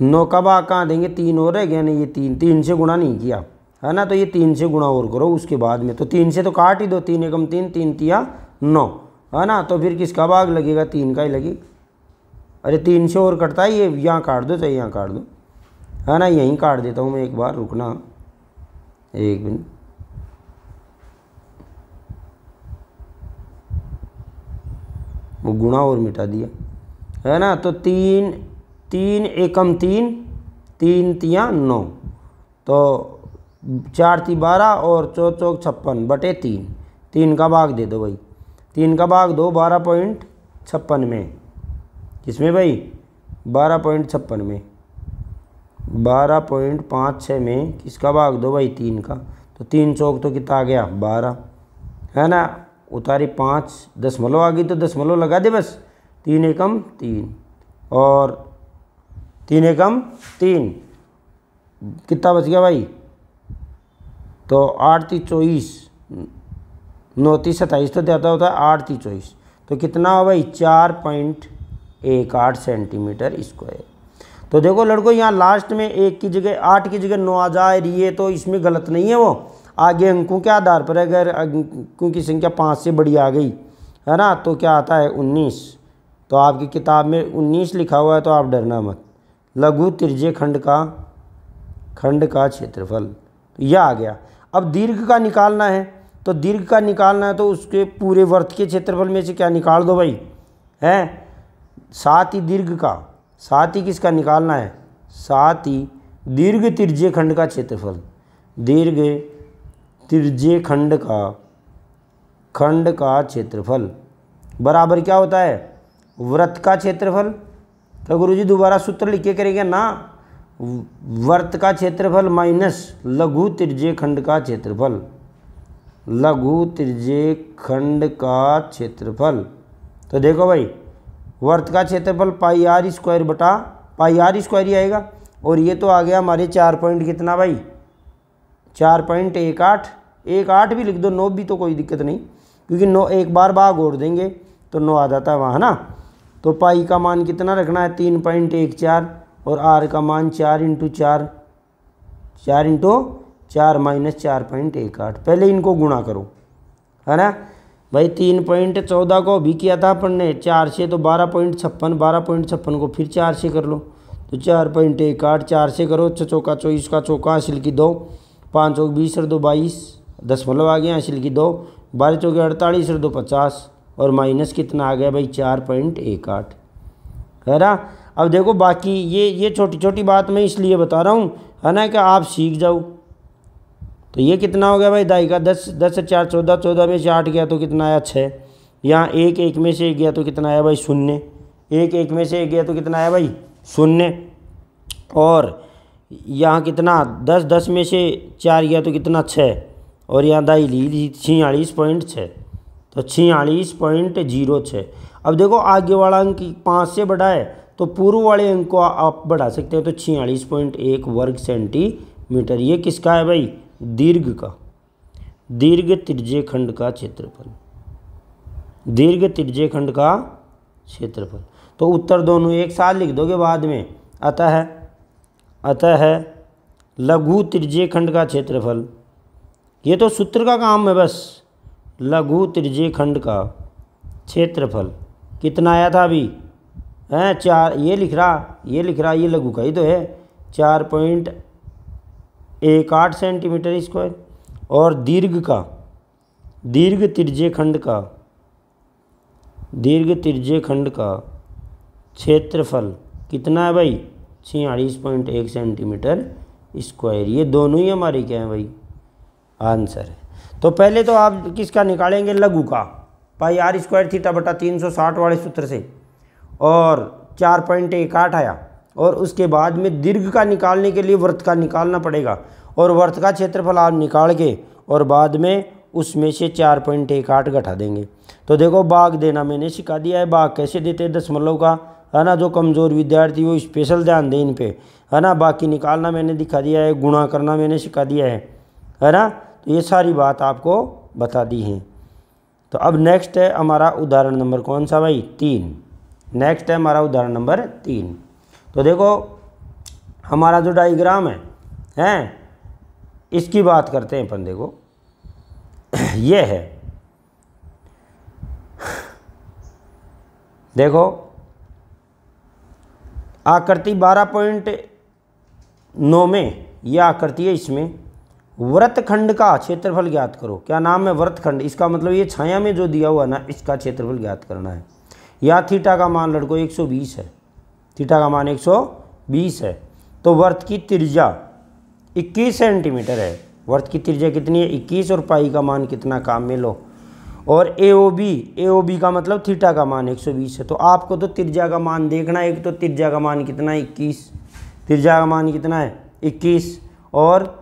9 का भाग कहाँ देंगे? 3 और रह गया, नहीं ये 3 से गुणा नहीं किया, है ना, तो ये 3 से गुणा और करो उसके बाद में, तो 3 से तो काट ही दो। 3 एकम 3, 3 तिया 9, है ना, तो फिर किसका भाग लगेगा? 3 का ही लगेगा। अरे 3 से और कटता है, ये यहाँ काट दो, चाहे यहाँ काट दो, है ना, यहीं काट देता हूँ मैं, एक बार रुकना, एक मिनट। वो गुणा और मिटा दिया, है ना, तो 3 एकम 3, 3 तिया 9, तो 4 × 12 और 4 चौक 56 बटे 3। 3 का भाग दे दो भाई, 3 का भाग दो 12.56 में, किसमें भाई? 12.56 में, 12.56 में किसका भाग दो भाई? 3 का, तो 3 चौक तो कितना आ गया? 12, है ना, उतारी 5 दशमलव आ गई, तो दशमलव लगा दे बस। 3 एकम 3 और 3 एकम 3, कितना बच गया भाई? तो 8 × 3 = 24, 9 × 3 = 27, तो देता होता है 8 × 3 = 24, तो कितना हो भाई? 4.18 सेंटीमीटर स्क्वायर। तो देखो लड़कों, यहाँ लास्ट में 1 की जगह 8 की जगह 9 आ जा रही है, तो इसमें गलत नहीं है, वो आगे अंकों के आधार पर अगर अंकों की संख्या 5 से बड़ी आ गई, है ना, तो क्या आता है? 19। तो आपकी किताब में 19 लिखा हुआ है, तो आप डरना मत। लघु त्रिज्य खंड का क्षेत्रफल, तो यह आ गया। अब दीर्घ का निकालना है, तो दीर्घ का निकालना है तो उसके पूरे वर्त के क्षेत्रफल में से क्या निकाल दो भाई, है, साथ ही दीर्घ का, साथ ही किसका निकालना है? साथ ही दीर्घ त्रिज्य खंड का क्षेत्रफल, दीर्घ त्रिज्य खंड का क्षेत्रफल बराबर क्या होता है? वृत्त का क्षेत्रफल। तो गुरुजी दोबारा सूत्र लिखे करेंगे ना, वृत्त का क्षेत्रफल माइनस लघु त्रिज्य खंड का क्षेत्रफल, लघु त्रिज्य खंड का क्षेत्रफल। तो देखो भाई, वृत्त का क्षेत्रफल पाई r स्क्वायर बटा पाई r स्क्वायर ही आएगा, और ये तो आ गया हमारे 4 पॉइंट कितना भाई? 4.18, 18 भी लिख दो, 9 भी तो कोई दिक्कत नहीं, क्योंकि 9 एक बार भाग और देंगे तो 9 आ जाता है वहाँ, है ना। तो पाई का मान कितना रखना है 3.14 और आर का मान 4 × 4, 4 × 4 - 4.18। पहले इनको गुणा करो, है ना भाई। 3.14 को भी किया था अपन ने 4 से, तो 12.56, 12.56 को फिर 4 से कर लो, तो 4.18, 4 से करो, 6 चौका 24 का चौका, हासिल की 2, 5 चौक 20 और 2 22, दशमलव आ गया, हासिल की 2, 12 चौके 48 और 2 50, और माइनस कितना आ गया भाई 4.18, है ना। अब देखो बाकी ये छोटी छोटी बात मैं इसलिए बता रहा हूँ, है ना, कि आप सीख जाओ। तो ये कितना हो गया भाई, दाई का 10, 10 से 4 14, 14 में से 8 गया तो कितना आया 6, यहाँ 1 1 में से 1 गया तो कितना आया भाई 0, 1 1 में से 1 गया तो कितना आया भाई 0, और यहाँ कितना 10 10 में से 4 गया तो कितना 6, और यहाँ दाई ली 46.6, तो 46.06। अब देखो आगे वाला अंक 5 से बड़ा है, तो पूर्व वाले अंक को आप बढ़ा सकते हो, तो 46.1 वर्ग सेंटीमीटर। ये किसका है भाई, दीर्घ का, दीर्घ त्रिज्य खंड का क्षेत्रफल, दीर्घ त्रिज्य खंड का क्षेत्रफल। तो उत्तर दोनों एक साथ लिख दोगे बाद में। अतः लघु त्रिज्य खंड का क्षेत्रफल, ये तो सूत्र का काम है बस। लघु त्रिज्य खंड का क्षेत्रफल कितना आया था अभी, है 4, ये लिख रहा, ये लघु का ही तो है, 4.18 सेंटीमीटर स्क्वायर। और दीर्घ का, दीर्घ त्रिज्य खंड का, दीर्घ त्रिज्य खंड का क्षेत्रफल कितना है भाई 46.1 सेंटीमीटर स्क्वायर। ये दोनों ही हमारे क्या है भाई, आंसर है। तो पहले तो आप किसका निकालेंगे, लघु का, पाई r स्क्वायर थीटा बटा 360 वाले सूत्र से, और 4.18 आया, और उसके बाद में दीर्घ का निकालने के लिए वृत्त का निकालना पड़ेगा, और वृत्त का क्षेत्रफल आप निकाल के और बाद में उसमें से 4.18 घटा देंगे। तो देखो भाग देना मैंने सिखा दिया है, भाग कैसे देते हैं दशमलव का, है ना। जो कमज़ोर विद्यार्थी वो स्पेशल ध्यान दें इन पे, है ना। बाकी निकालना मैंने दिखा दिया है, गुणा करना मैंने सिखा दिया है ना। तो ये सारी बात आपको बता दी है। तो अब नेक्स्ट है हमारा उदाहरण नंबर कौन सा भाई, 3। नेक्स्ट है हमारा उदाहरण नंबर 3। तो देखो हमारा जो डायग्राम है इसकी बात करते हैं अपन। देखो ये है, देखो आकृति 12.9 में यह आकृति है, इसमें वृत्तखंड का क्षेत्रफल ज्ञात करो। क्या नाम है, वृत्तखंड। इसका मतलब ये छाया में जो दिया हुआ ना, इसका क्षेत्रफल ज्ञात करना है। या थीटा का मान लड़को 120 है, थीटा का मान 120 है। तो वृत्त की त्रिज्या 21 सेंटीमीटर है। वृत्त की त्रिज्या कितनी है 21, और पाई का मान कितना काम में लो। और एओबी का मतलब थीटा का मान 120 है। तो आपको तो त्रिज्या का मान देखना है। एक तो त्रिज्या का मान कितना है 21, त्रिज्या का मान कितना है 21, और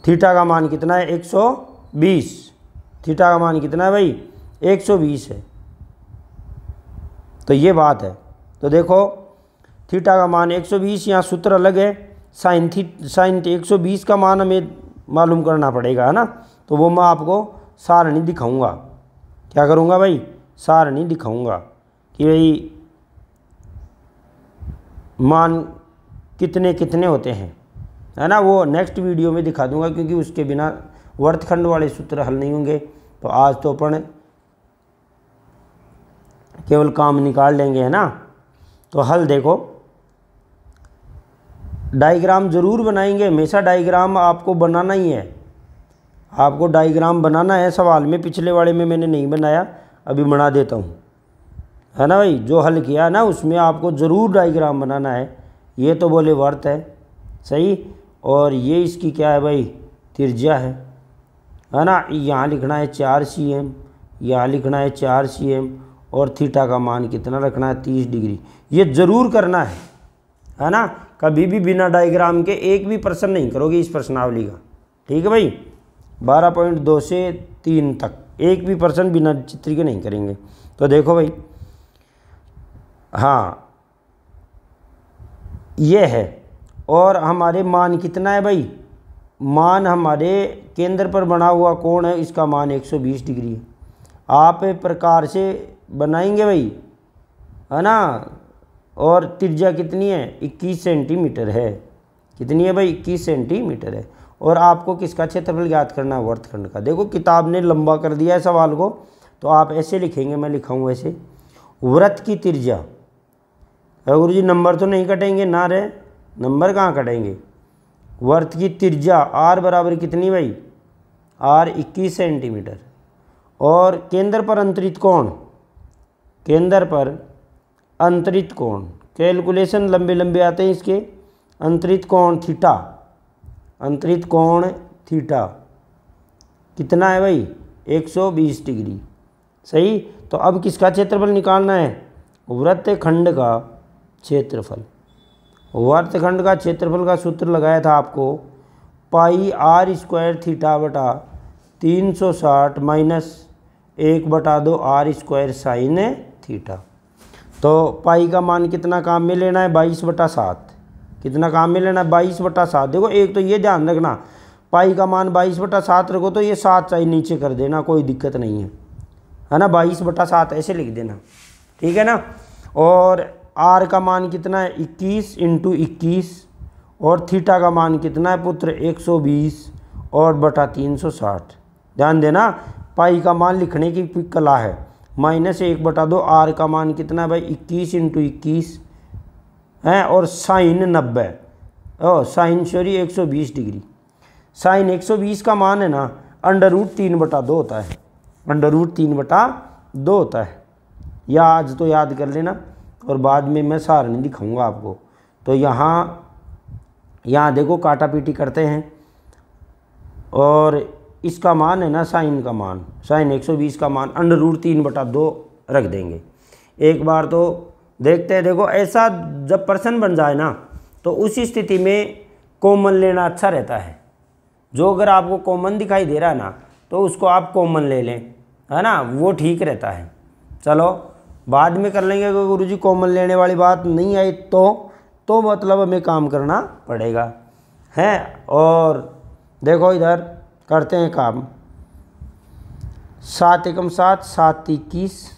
थीटा का मान कितना है 120। थीटा का मान कितना है भाई 120 है। तो ये बात है। तो देखो थीटा का मान 120, यहाँ सूत्र अलग है। साइन 120 का मान हमें मालूम करना पड़ेगा, है ना। तो वो मैं आपको सारणी दिखाऊंगा। क्या करूंगा भाई, सारणी दिखाऊंगा कि भाई मान कितने कितने होते हैं, है ना। वो नेक्स्ट वीडियो में दिखा दूंगा, क्योंकि उसके बिना वृत्तखंड वाले सूत्र हल नहीं होंगे। तो आज तो अपन केवल काम निकाल लेंगे, है ना। तो हल देखो, डायग्राम ज़रूर बनाएंगे। हमेशा डायग्राम आपको बनाना ही है, आपको डायग्राम बनाना है। सवाल में पिछले वाले में मैंने नहीं बनाया, अभी बना देता हूँ, है ना भाई। जो हल किया ना उसमें आपको ज़रूर डायग्राम बनाना है। ये तो बोले वर्त है, सही, और ये इसकी क्या है भाई त्रिज्या है ना। यहाँ लिखना है 4 cm, यहाँ लिखना है 4 cm, और थीटा का मान कितना रखना है 30 डिग्री। ये ज़रूर करना है ना। कभी भी बिना डायग्राम के एक भी प्रश्न नहीं करोगे इस प्रश्नावली का, ठीक है भाई। 12.2 से 3 तक एक भी प्रश्न बिना चित्र के नहीं करेंगे। तो देखो भाई, हाँ ये है, और हमारे मान कितना है भाई मान हमारे केंद्र पर बना हुआ कोण है, इसका मान 120 डिग्री है। आप प्रकार से बनाएंगे भाई, है ना। और त्रिज्या कितनी है, 21 सेंटीमीटर है। कितनी है भाई, 21 सेंटीमीटर है। और आपको किसका क्षेत्रफल ज्ञात करना है, वर्तखंड का। देखो किताब ने लंबा कर दिया है सवाल को, तो आप ऐसे लिखेंगे, मैं लिखाऊंगा ऐसे, वृत्त की त्रिज्या। गुरु जी नंबर तो नहीं कटेंगे ना रे, नंबर कहाँ कटेंगे। वृत्त की त्रिज्या आर बराबर कितनी भाई, आर 21 सेंटीमीटर। और केंद्र पर अंतरित कोण, केंद्र पर अंतरित कोण, कैलकुलेशन लंबे लंबे आते हैं इसके। अंतरित कोण थीटा, अंतरित कोण थीटा कितना है भाई, 120 डिग्री। सही। तो अब किसका क्षेत्रफल निकालना है, वृत्तखंड का क्षेत्रफल। वृत्तखंड का क्षेत्रफल का सूत्र लगाया था आपको, पाई आर स्क्वायर थीटा बटा 360 minus 1/2 R square sine theta. तो पाई का मान कितना काम में लेना है, 22/7। कितना काम में लेना है, 22/7। देखो एक तो ये ध्यान रखना, पाई का मान 22/7 रखो तो ये 7 चाहे नीचे कर देना, कोई दिक्कत नहीं है ना। 22/7 ऐसे लिख देना, ठीक है ना। और आर का मान कितना है, 21 × 21। और थीटा का मान कितना है पुत्र, 120 और बटा 360। ध्यान देना, पाई का मान लिखने की कला है। माइनस 1/2 आर का मान कितना है भाई, 21 × 21 है। और sine 90, sine sorry 120 degree. Sine 120 का मान है ना, √3/2 होता है, √3/2 होता है। या आज तो याद कर लेना, और बाद में मैं सारणी दिखाऊंगा आपको। तो यहाँ देखो काटा पीटी करते हैं, और इसका मान है ना, साइन का मान, साइन 120 का मान √3/2 रख देंगे। एक बार तो देखते हैं। देखो ऐसा जब प्रश्न बन जाए ना, तो उस स्थिति में कॉमन लेना अच्छा रहता है। जो अगर आपको कॉमन दिखाई दे रहा है ना, तो उसको आप कॉमन ले लें, है ना, वो ठीक रहता है। चलो बाद में कर लेंगे, अगर गुरुजी कॉमन लेने वाली बात नहीं आई तो मतलब हमें काम करना पड़ेगा, है। और देखो इधर करते हैं काम। 7 × 7 7 × 21,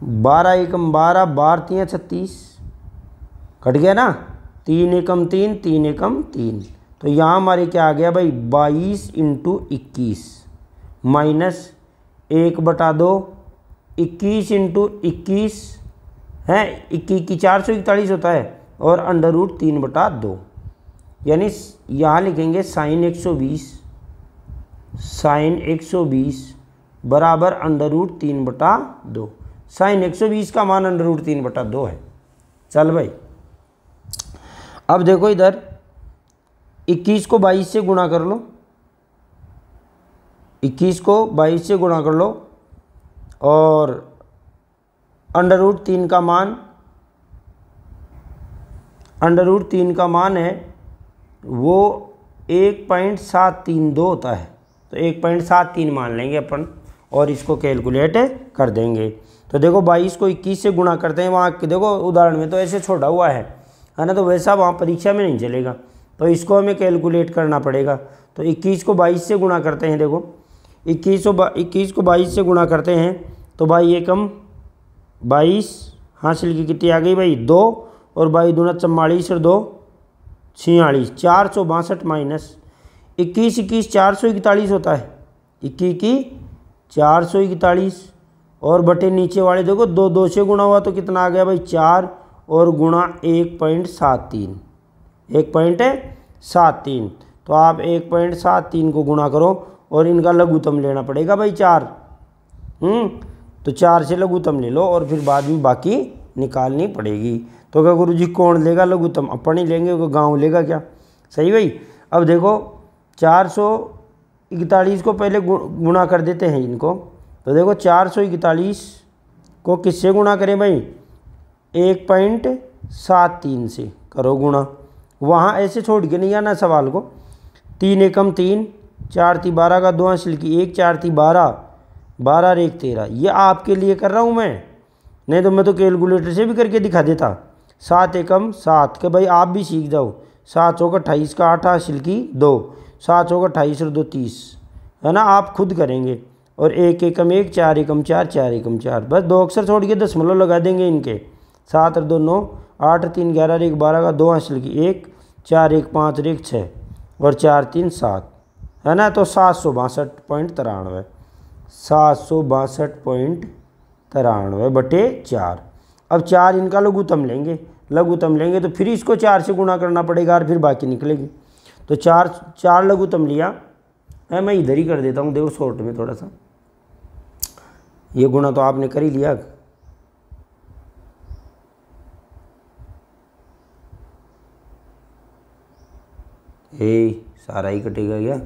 12 × 12 12 × 36, कट गया ना। 3 × 3 3 × 3। तो यहाँ हमारे क्या आ गया भाई, 22 × 21 माइनस 1/2 21 × 21 है, 21 441 होता है, और √3/2। यानी यहाँ लिखेंगे साइन 120 बराबर √3/2। साइन 120 का मान √3/2 है। चल भाई, अब देखो इधर 21 को 22 से गुणा कर लो, 21 को 22 से गुणा कर लो, और √3 का मान है वो 1.732 होता है। तो 1.73 मान लेंगे अपन, और इसको कैलकुलेट कर देंगे। तो देखो 22 को 21 से गुणा करते हैं, वहाँ देखो उदाहरण में तो ऐसे छोड़ा हुआ है ना, तो वैसा वहाँ परीक्षा में नहीं चलेगा। तो इसको हमें कैलकुलेट करना पड़ेगा। तो 21 को 22 से गुणा करते हैं। देखो 21 को 22 से गुणा करते हैं, तो भाई 1 × 22 हासिल की कितनी आ गई भाई, 2, और 22 दूना 44 और 2 46, 462 माइनस 21 21 441 होता है, 21 441, और बटे नीचे वाले देखो 2 2 से गुणा हुआ तो कितना आ गया भाई, 4, और गुणा 1.73। तो आप 1.73 को गुणा करो, और इनका लघुत्तम लेना पड़ेगा भाई 4। तो 4 से लघुत्तम ले लो, और फिर बाद में बाकी निकालनी पड़ेगी। तो क्या गुरुजी कौन लेगा लघुत्तम, अपन ही लेंगे, वो गाँव लेगा क्या। सही भाई। अब देखो 441 को पहले गुणा कर देते हैं इनको। तो देखो 441 को किससे गुणा करें भाई, 1.73 से करो गुणा। वहाँ ऐसे छोड़ के नहीं आना सवाल को। 3 × 3 4 × 12 का 2 हासिल की 1 4 × 12 12 और 1 13। ये आपके लिए कर रहा हूँ मैं, नहीं तो मैं तो कैलकुलेटर से भी करके दिखा देता। 7 × 7 के भाई आप भी सीख जाओ। 7 चौक 28 का 8 हासिल की 2, 7 चौक 28 और 2 30, है ना। आप खुद करेंगे। और 1 एकम 1, 4 एकम 4, 4 एकम 4, बस 2 अक्षर छोड़ के दशमलव लगा देंगे इनके। 7 और 2 9, 8 और 3 11 और 1 12 का 2 हासिल की 1, 4 1 5 और 1 6 और 4 3 7, है ना। तो 762.93, 762.93 बटे 4। अब 4 इनका लघुत्तम लेंगे, लघुत्तम लेंगे तो फिर इसको 4 से गुणा करना पड़ेगा और फिर बाकी निकलेगी। तो 4 लघुत्तम लिया है, मैं इधर ही कर देता हूँ, देखो शॉर्ट में थोड़ा सा। ये गुणा तो आपने कर ही लिया। सारा ही कटेगा क्या?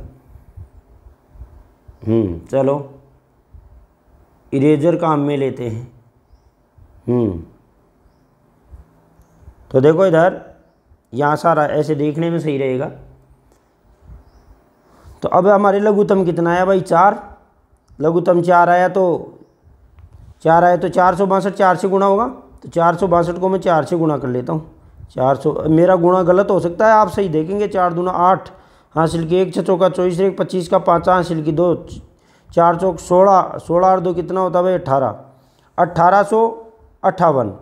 चलो इरेजर काम में लेते हैं। तो देखो इधर, यहाँ सारा ऐसे देखने में सही रहेगा। तो अब हमारे लघुत्तम कितना आया भाई? 4। लघुत्तम 4 आया तो 462, 4 से गुणा होगा। तो 462 को मैं 4 से गुणा कर लेता हूँ। 400, मेरा गुणा गलत हो सकता है, आप सही देखेंगे। 4 दूना 8 हासिल की 1, 6 चौका 24, 1 25 का 5 हासिल की 2, 4 चौक 16, 16 और 2 कितना होता है भाई? 18, 1858,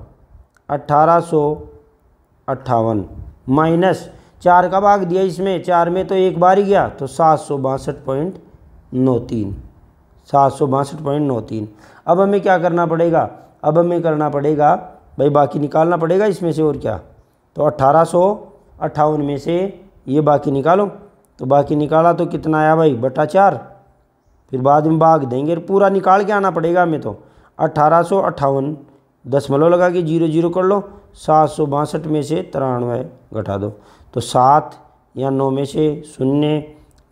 1858 माइनस 4 का भाग दिया इसमें, 4 में तो एक बार ही गया, तो 762.93, 762.93। अब हमें क्या करना पड़ेगा? अब हमें करना पड़ेगा भाई, बाकी निकालना पड़ेगा इसमें से, और क्या। तो 1858 में से ये बाकी निकालो। तो बाकी निकाला तो कितना आया भाई? बटा 4। फिर बाद में भाग देंगे, पूरा निकाल के आना पड़ेगा हमें। तो 1858 दशमलव लगा के 0 0 कर लो, 762 में से 93 घटा दो। तो 7 या 9 में से 0,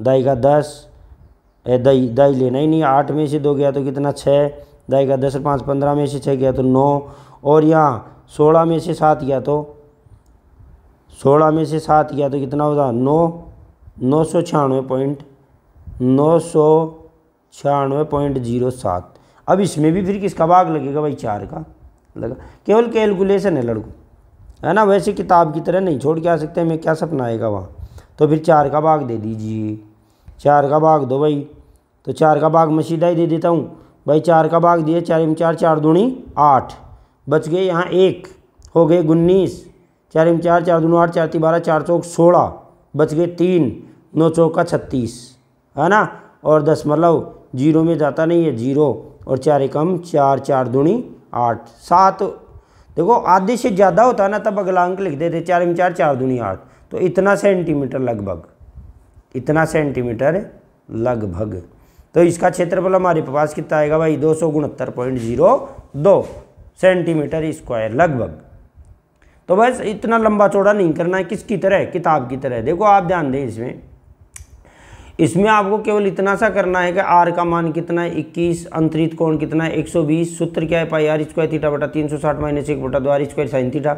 दाई का 10, दाई लेना ही नहीं। 8 में से 2 गया तो कितना? 6, दाई का 10 और 5 15 में से 6 गया तो 9, और यहाँ 16 में से 7 गया तो 16 में से 7 गया तो कितना होगा? 996.07। अब इसमें भी फिर किसका भाग लगेगा भाई? 4 का लगा। केवल कैलकुलेशन है लड़कों, है ना। वैसे किताब की तरह नहीं छोड़ के आ सकते हमें, क्या सपना आएगा वहाँ। तो फिर 4 का भाग दे दीजिए, 4 का भाग दो भाई। तो 4 का भाग मैं सीधा ही दे देता हूँ भाई। 4 का भाग दिए, 4 में 4, 4 दूनी 8, बच गए यहाँ 1, हो गए 19, 4 में 4, 4 दूनी 8, 4 3 12, 4 चौक 16, बच गए 3, 9 चौका 36, है ना। और दशमलव 0 में जाता नहीं है, 0, और 4 एकम 4, 4 दूनी 8, 7। देखो आधे से ज़्यादा होता है ना, तब अगला अंक लिख देते। 4 में 4, 4 दूनी 8, तो इतना सेंटीमीटर लगभग, इतना सेंटीमीटर लगभग। तो इसका क्षेत्रफल हमारे पास कितना आएगा भाई? 269.02 सेंटीमीटर स्क्वायर लगभग। तो बस इतना लंबा चौड़ा नहीं करना है, किसकी तरह? किताब की तरह। देखो आप ध्यान दें, इसमें आपको केवल इतना सा करना है कि आर का मान कितना है? 21, अंतरित कोण कितना है? 120, सूत्र क्या है? पाई आर स्क्वायर थीटा बटा 360 माइनस 1 बटा 2 आर स्क्वायर साइन थीटा,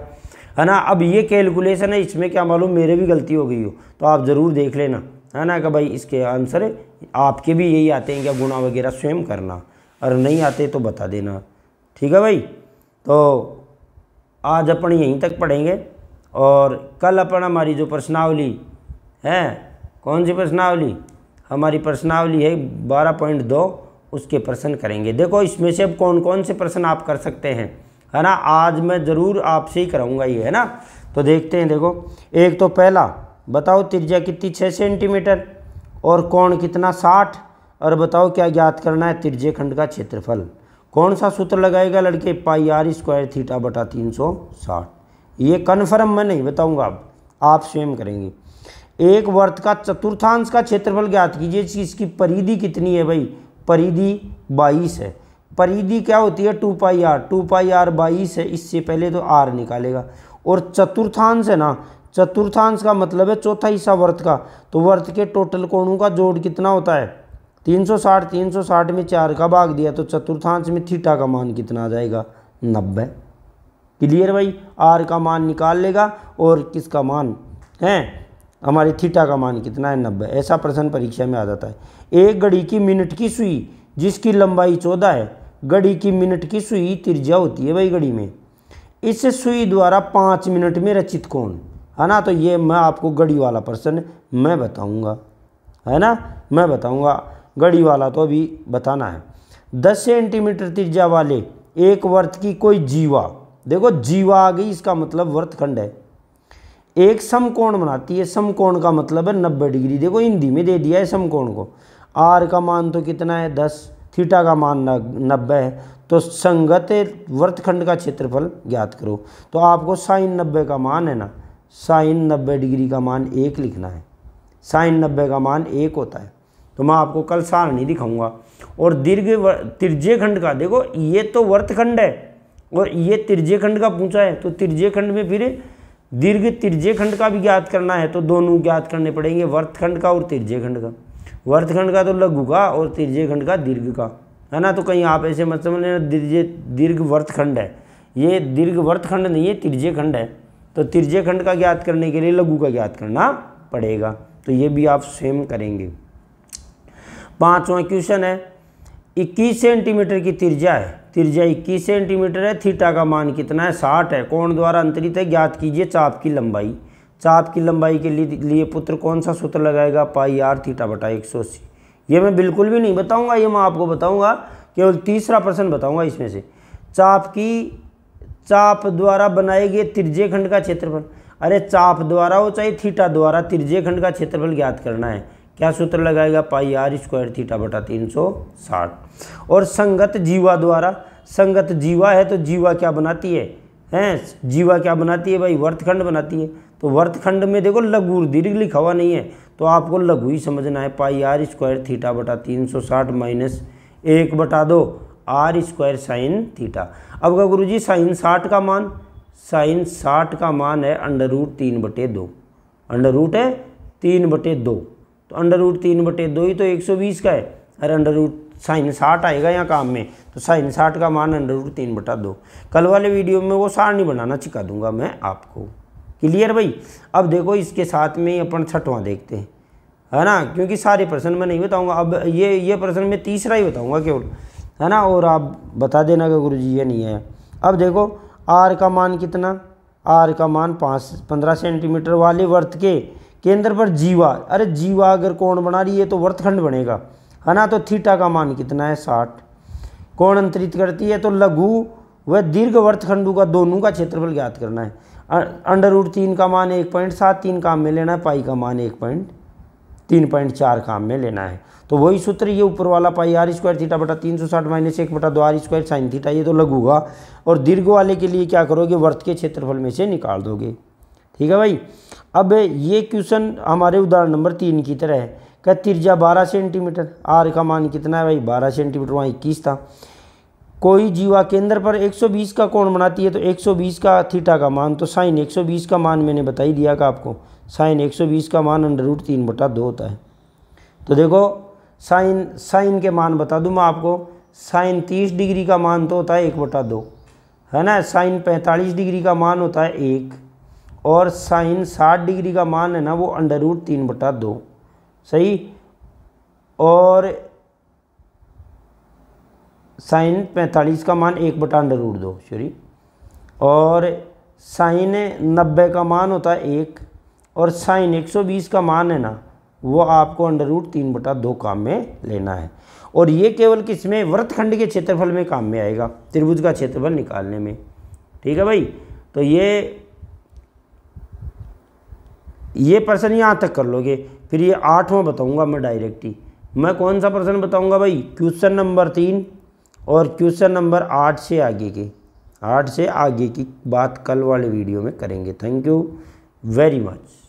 है ना। अब ये कैलकुलेशन है, इसमें क्या मालूम मेरे भी गलती हो गई हो तो आप ज़रूर देख लेना, है ना। कि भाई इसके आंसर आपके भी यही आते हैं क्या? गुणा वगैरह स्वयं करना, और नहीं आते तो बता देना, ठीक है भाई। तो आज अपन यहीं तक पढ़ेंगे, और कल अपन हमारी जो प्रश्नावली है, कौन सी प्रश्नावली? हमारी प्रश्नावली है 12.2, उसके प्रश्न करेंगे। देखो इसमें से अब कौन कौन से प्रश्न आप कर सकते हैं, है ना। आज मैं ज़रूर आपसे ही कराऊंगा ये, है ना। तो देखते हैं। देखो एक तो पहला बताओ, त्रिज्या कितनी? 6 सेंटीमीटर, और कोण कितना? 60, और बताओ क्या ज्ञात करना है? त्रिज्य खंड का क्षेत्रफल। कौन सा सूत्र लगाएगा लड़के? पाई आर स्क्वायर थीटा बटा 360। ये कन्फर्म मैं नहीं बताऊंगा, अब आप स्वयं करेंगे। एक वर्त का चतुर्थांश का क्षेत्रफल ज्ञात कीजिए। इसकी परिधि कितनी है भाई? परिधि 22 है। परिधि क्या होती है? 2 पाई आर, 2 पाई आर 22 है। इससे पहले तो आर निकालेगा। और चतुर्थांश है ना, चतुर्थांश का मतलब है चौथा हिस्सा वर्त का। तो वर्त के टोटल कोणों का जोड़ कितना होता है? 360। 360 में 4 का भाग दिया तो चतुर्थांश में थीटा का मान कितना आ जाएगा? 90। क्लियर भाई? आर का मान निकाल लेगा, और किसका मान है? हमारे थीटा का मान कितना है? 90। ऐसा प्रश्न परीक्षा में आ जाता है। एक घड़ी की मिनट की सुई जिसकी लंबाई 14 है, घड़ी की मिनट की सुई त्रिज्या होती है भाई घड़ी में। इस सुई द्वारा 5 मिनट में रचित कोण, है ना। तो ये मैं आपको गड़ी वाला प्रश्न मैं बताऊंगा, है ना, मैं बताऊंगा। गड़ी वाला तो अभी बताना है। 10 सेंटीमीटर त्रिज्या वाले एक वर्त की कोई जीवा, देखो जीवा आ गई, इसका मतलब वर्तखंड है, एक समकोण बनाती है। समकोण का मतलब है 90 डिग्री। देखो हिंदी में दे दिया है समकोण को। आर का मान तो कितना है 10, थीटा का मान 90 है, तो संगत वर्तखंड का क्षेत्रफल ज्ञात करो। तो आपको साइन 90 का मान है ना, साइन 90 डिग्री का मान 1 लिखना है। साइन 90 का मान 1 होता है। तो मैं आपको कल सारणी दिखाऊंगा। और दीर्घ त्रिज्य खंड का, देखो ये तो वर्तखंड है और ये त्रिज्य खंड का पूछा है, तो त्रिज्य खंड में फिर दीर्घ त्रिज्य खंड का भी ज्ञात करना है, तो दोनों ज्ञात करने पड़ेंगे, वर्तखंड का और त्रिज्य खंड का। वर्तखंड का तो लघु का और त्रिज्य खंड का दीर्घ का, है ना। तो कहीं आप ऐसे मत समझ लेना दीर्घ वर्तखंड है, ये दीर्घ वर्तखंड नहीं है, त्रिज्य खंड है। तो त्रिज्य खंड का ज्ञात करने के लिए लघु का ज्ञात करना पड़ेगा, तो ये भी आप स्वयं करेंगे। 5वां क्वेश्चन है, 21 सेंटीमीटर की त्रिज्या है, त्रिज्या 21 सेंटीमीटर है, थीटा का मान कितना है 60 है, कोण द्वारा अंतरित है, ज्ञात कीजिए चाप की लंबाई। चाप की लंबाई के लिए पुत्र कौन सा सूत्र लगाएगा, पाई आर थीटा बटा 180। ये मैं बिल्कुल भी नहीं बताऊंगा, ये मैं आपको बताऊंगा, केवल तीसरा प्रश्न बताऊंगा इसमें से। चाप द्वारा बनाए गए त्रिज्य खंड का क्षेत्रफल, अरे चाप द्वारा हो चाहे थीटा द्वारा, त्रिज्य खंड का क्षेत्रफल ज्ञात करना है। क्या सूत्र लगाएगा, पाई आर स्क्वायर थीटा बटा 360। और संगत जीवा द्वारा, संगत जीवा है तो जीवा क्या बनाती है, जीवा क्या बनाती है भाई, वर्तखंड बनाती है। तो वर्तखंड में देखो लघु और दीर्घ लिखा हुआ नहीं है, तो आपको लघु ही समझना है। पाई आर स्क्वायर थीटा बटा 360 minus 1/2 R square sine theta. अब क्या गुरुजी, साइन 60 का मान, साइन 60 का मान है √3/2, अंडर है 3/2, तो √3/2 ही तो 120 का है। अरे साइन 60 आएगा यहाँ काम में, तो साइन 60 का मान √3/2। कल वाले वीडियो में वो सारणी बनाना सिखा दूंगा मैं आपको। क्लियर भाई। अब देखो इसके साथ में अपन 6वां देखते हैं, है ना, क्योंकि सारे प्रश्न मैं नहीं बताऊंगा। अब ये प्रश्न मैं तीसरा ही बताऊंगा केवल, है ना, और आप बता देना कि गुरुजी ये नहीं है। अब देखो आर का मान कितना, आर का मान 15 सेंटीमीटर वाले वर्त के केंद्र पर जीवा, अरे जीवा अगर कोण बना रही है तो वर्तखंड बनेगा, है ना। तो थीटा का मान कितना है 60, कोण अंतरित करती है, तो लघु व दीर्घ वर्तखंडों का दोनों का क्षेत्रफल ज्ञात करना है। √3 का मान 1.73 काम में लेना है, पाई का मान 3.4 काम में लेना है। तो वही सूत्र ये ऊपर वाला, पाई आर स्क्वायर थीटा बटा 360 minus 1/2 R square sine theta, ये तो लघु का। और दीर्घ वाले के लिए क्या करोगे, वर्त के क्षेत्रफल में से निकाल दोगे। ठीक है भाई। अब ये क्वेश्चन हमारे उदाहरण नंबर 3 की तरह है। क्या त्रिज्या 12 सेंटीमीटर, आर का मान कितना है भाई 12 सेंटीमीटर, वहाँ 21 था। कोई जीवा केंद्र पर 120 का कोण बनाती है, तो 120 का थीटा का मान, तो साइन 120 का मान मैंने बता ही दिया कि आपको, साइन 120 का मान √3/2 होता है। तो देखो साइन के मान बता दूं मैं आपको, साइन 30 डिग्री का मान तो होता है 1/2, है ना। साइन 45 डिग्री का मान होता है 1, और साइन 60 डिग्री का मान है ना वो √3/2, सही। और साइन 45 का मान 1/√2, सॉरी। और साइन 90 का मान होता है 1, और साइन 120 का मान है ना वो आपको √3/2 काम में लेना है। और ये केवल किस में, वृत्तखंड के क्षेत्रफल में काम में आएगा, त्रिभुज का क्षेत्रफल निकालने में। ठीक है भाई। तो ये प्रश्न यहाँ तक कर लोगे, फिर ये 8वां बताऊंगा मैं डायरेक्ट ही। मैं कौन सा प्रश्न बताऊंगा भाई, क्वेश्चन नंबर 3 और क्वेश्चन नंबर 8 से आगे की बात कल वाले वीडियो में करेंगे। Thank you very much.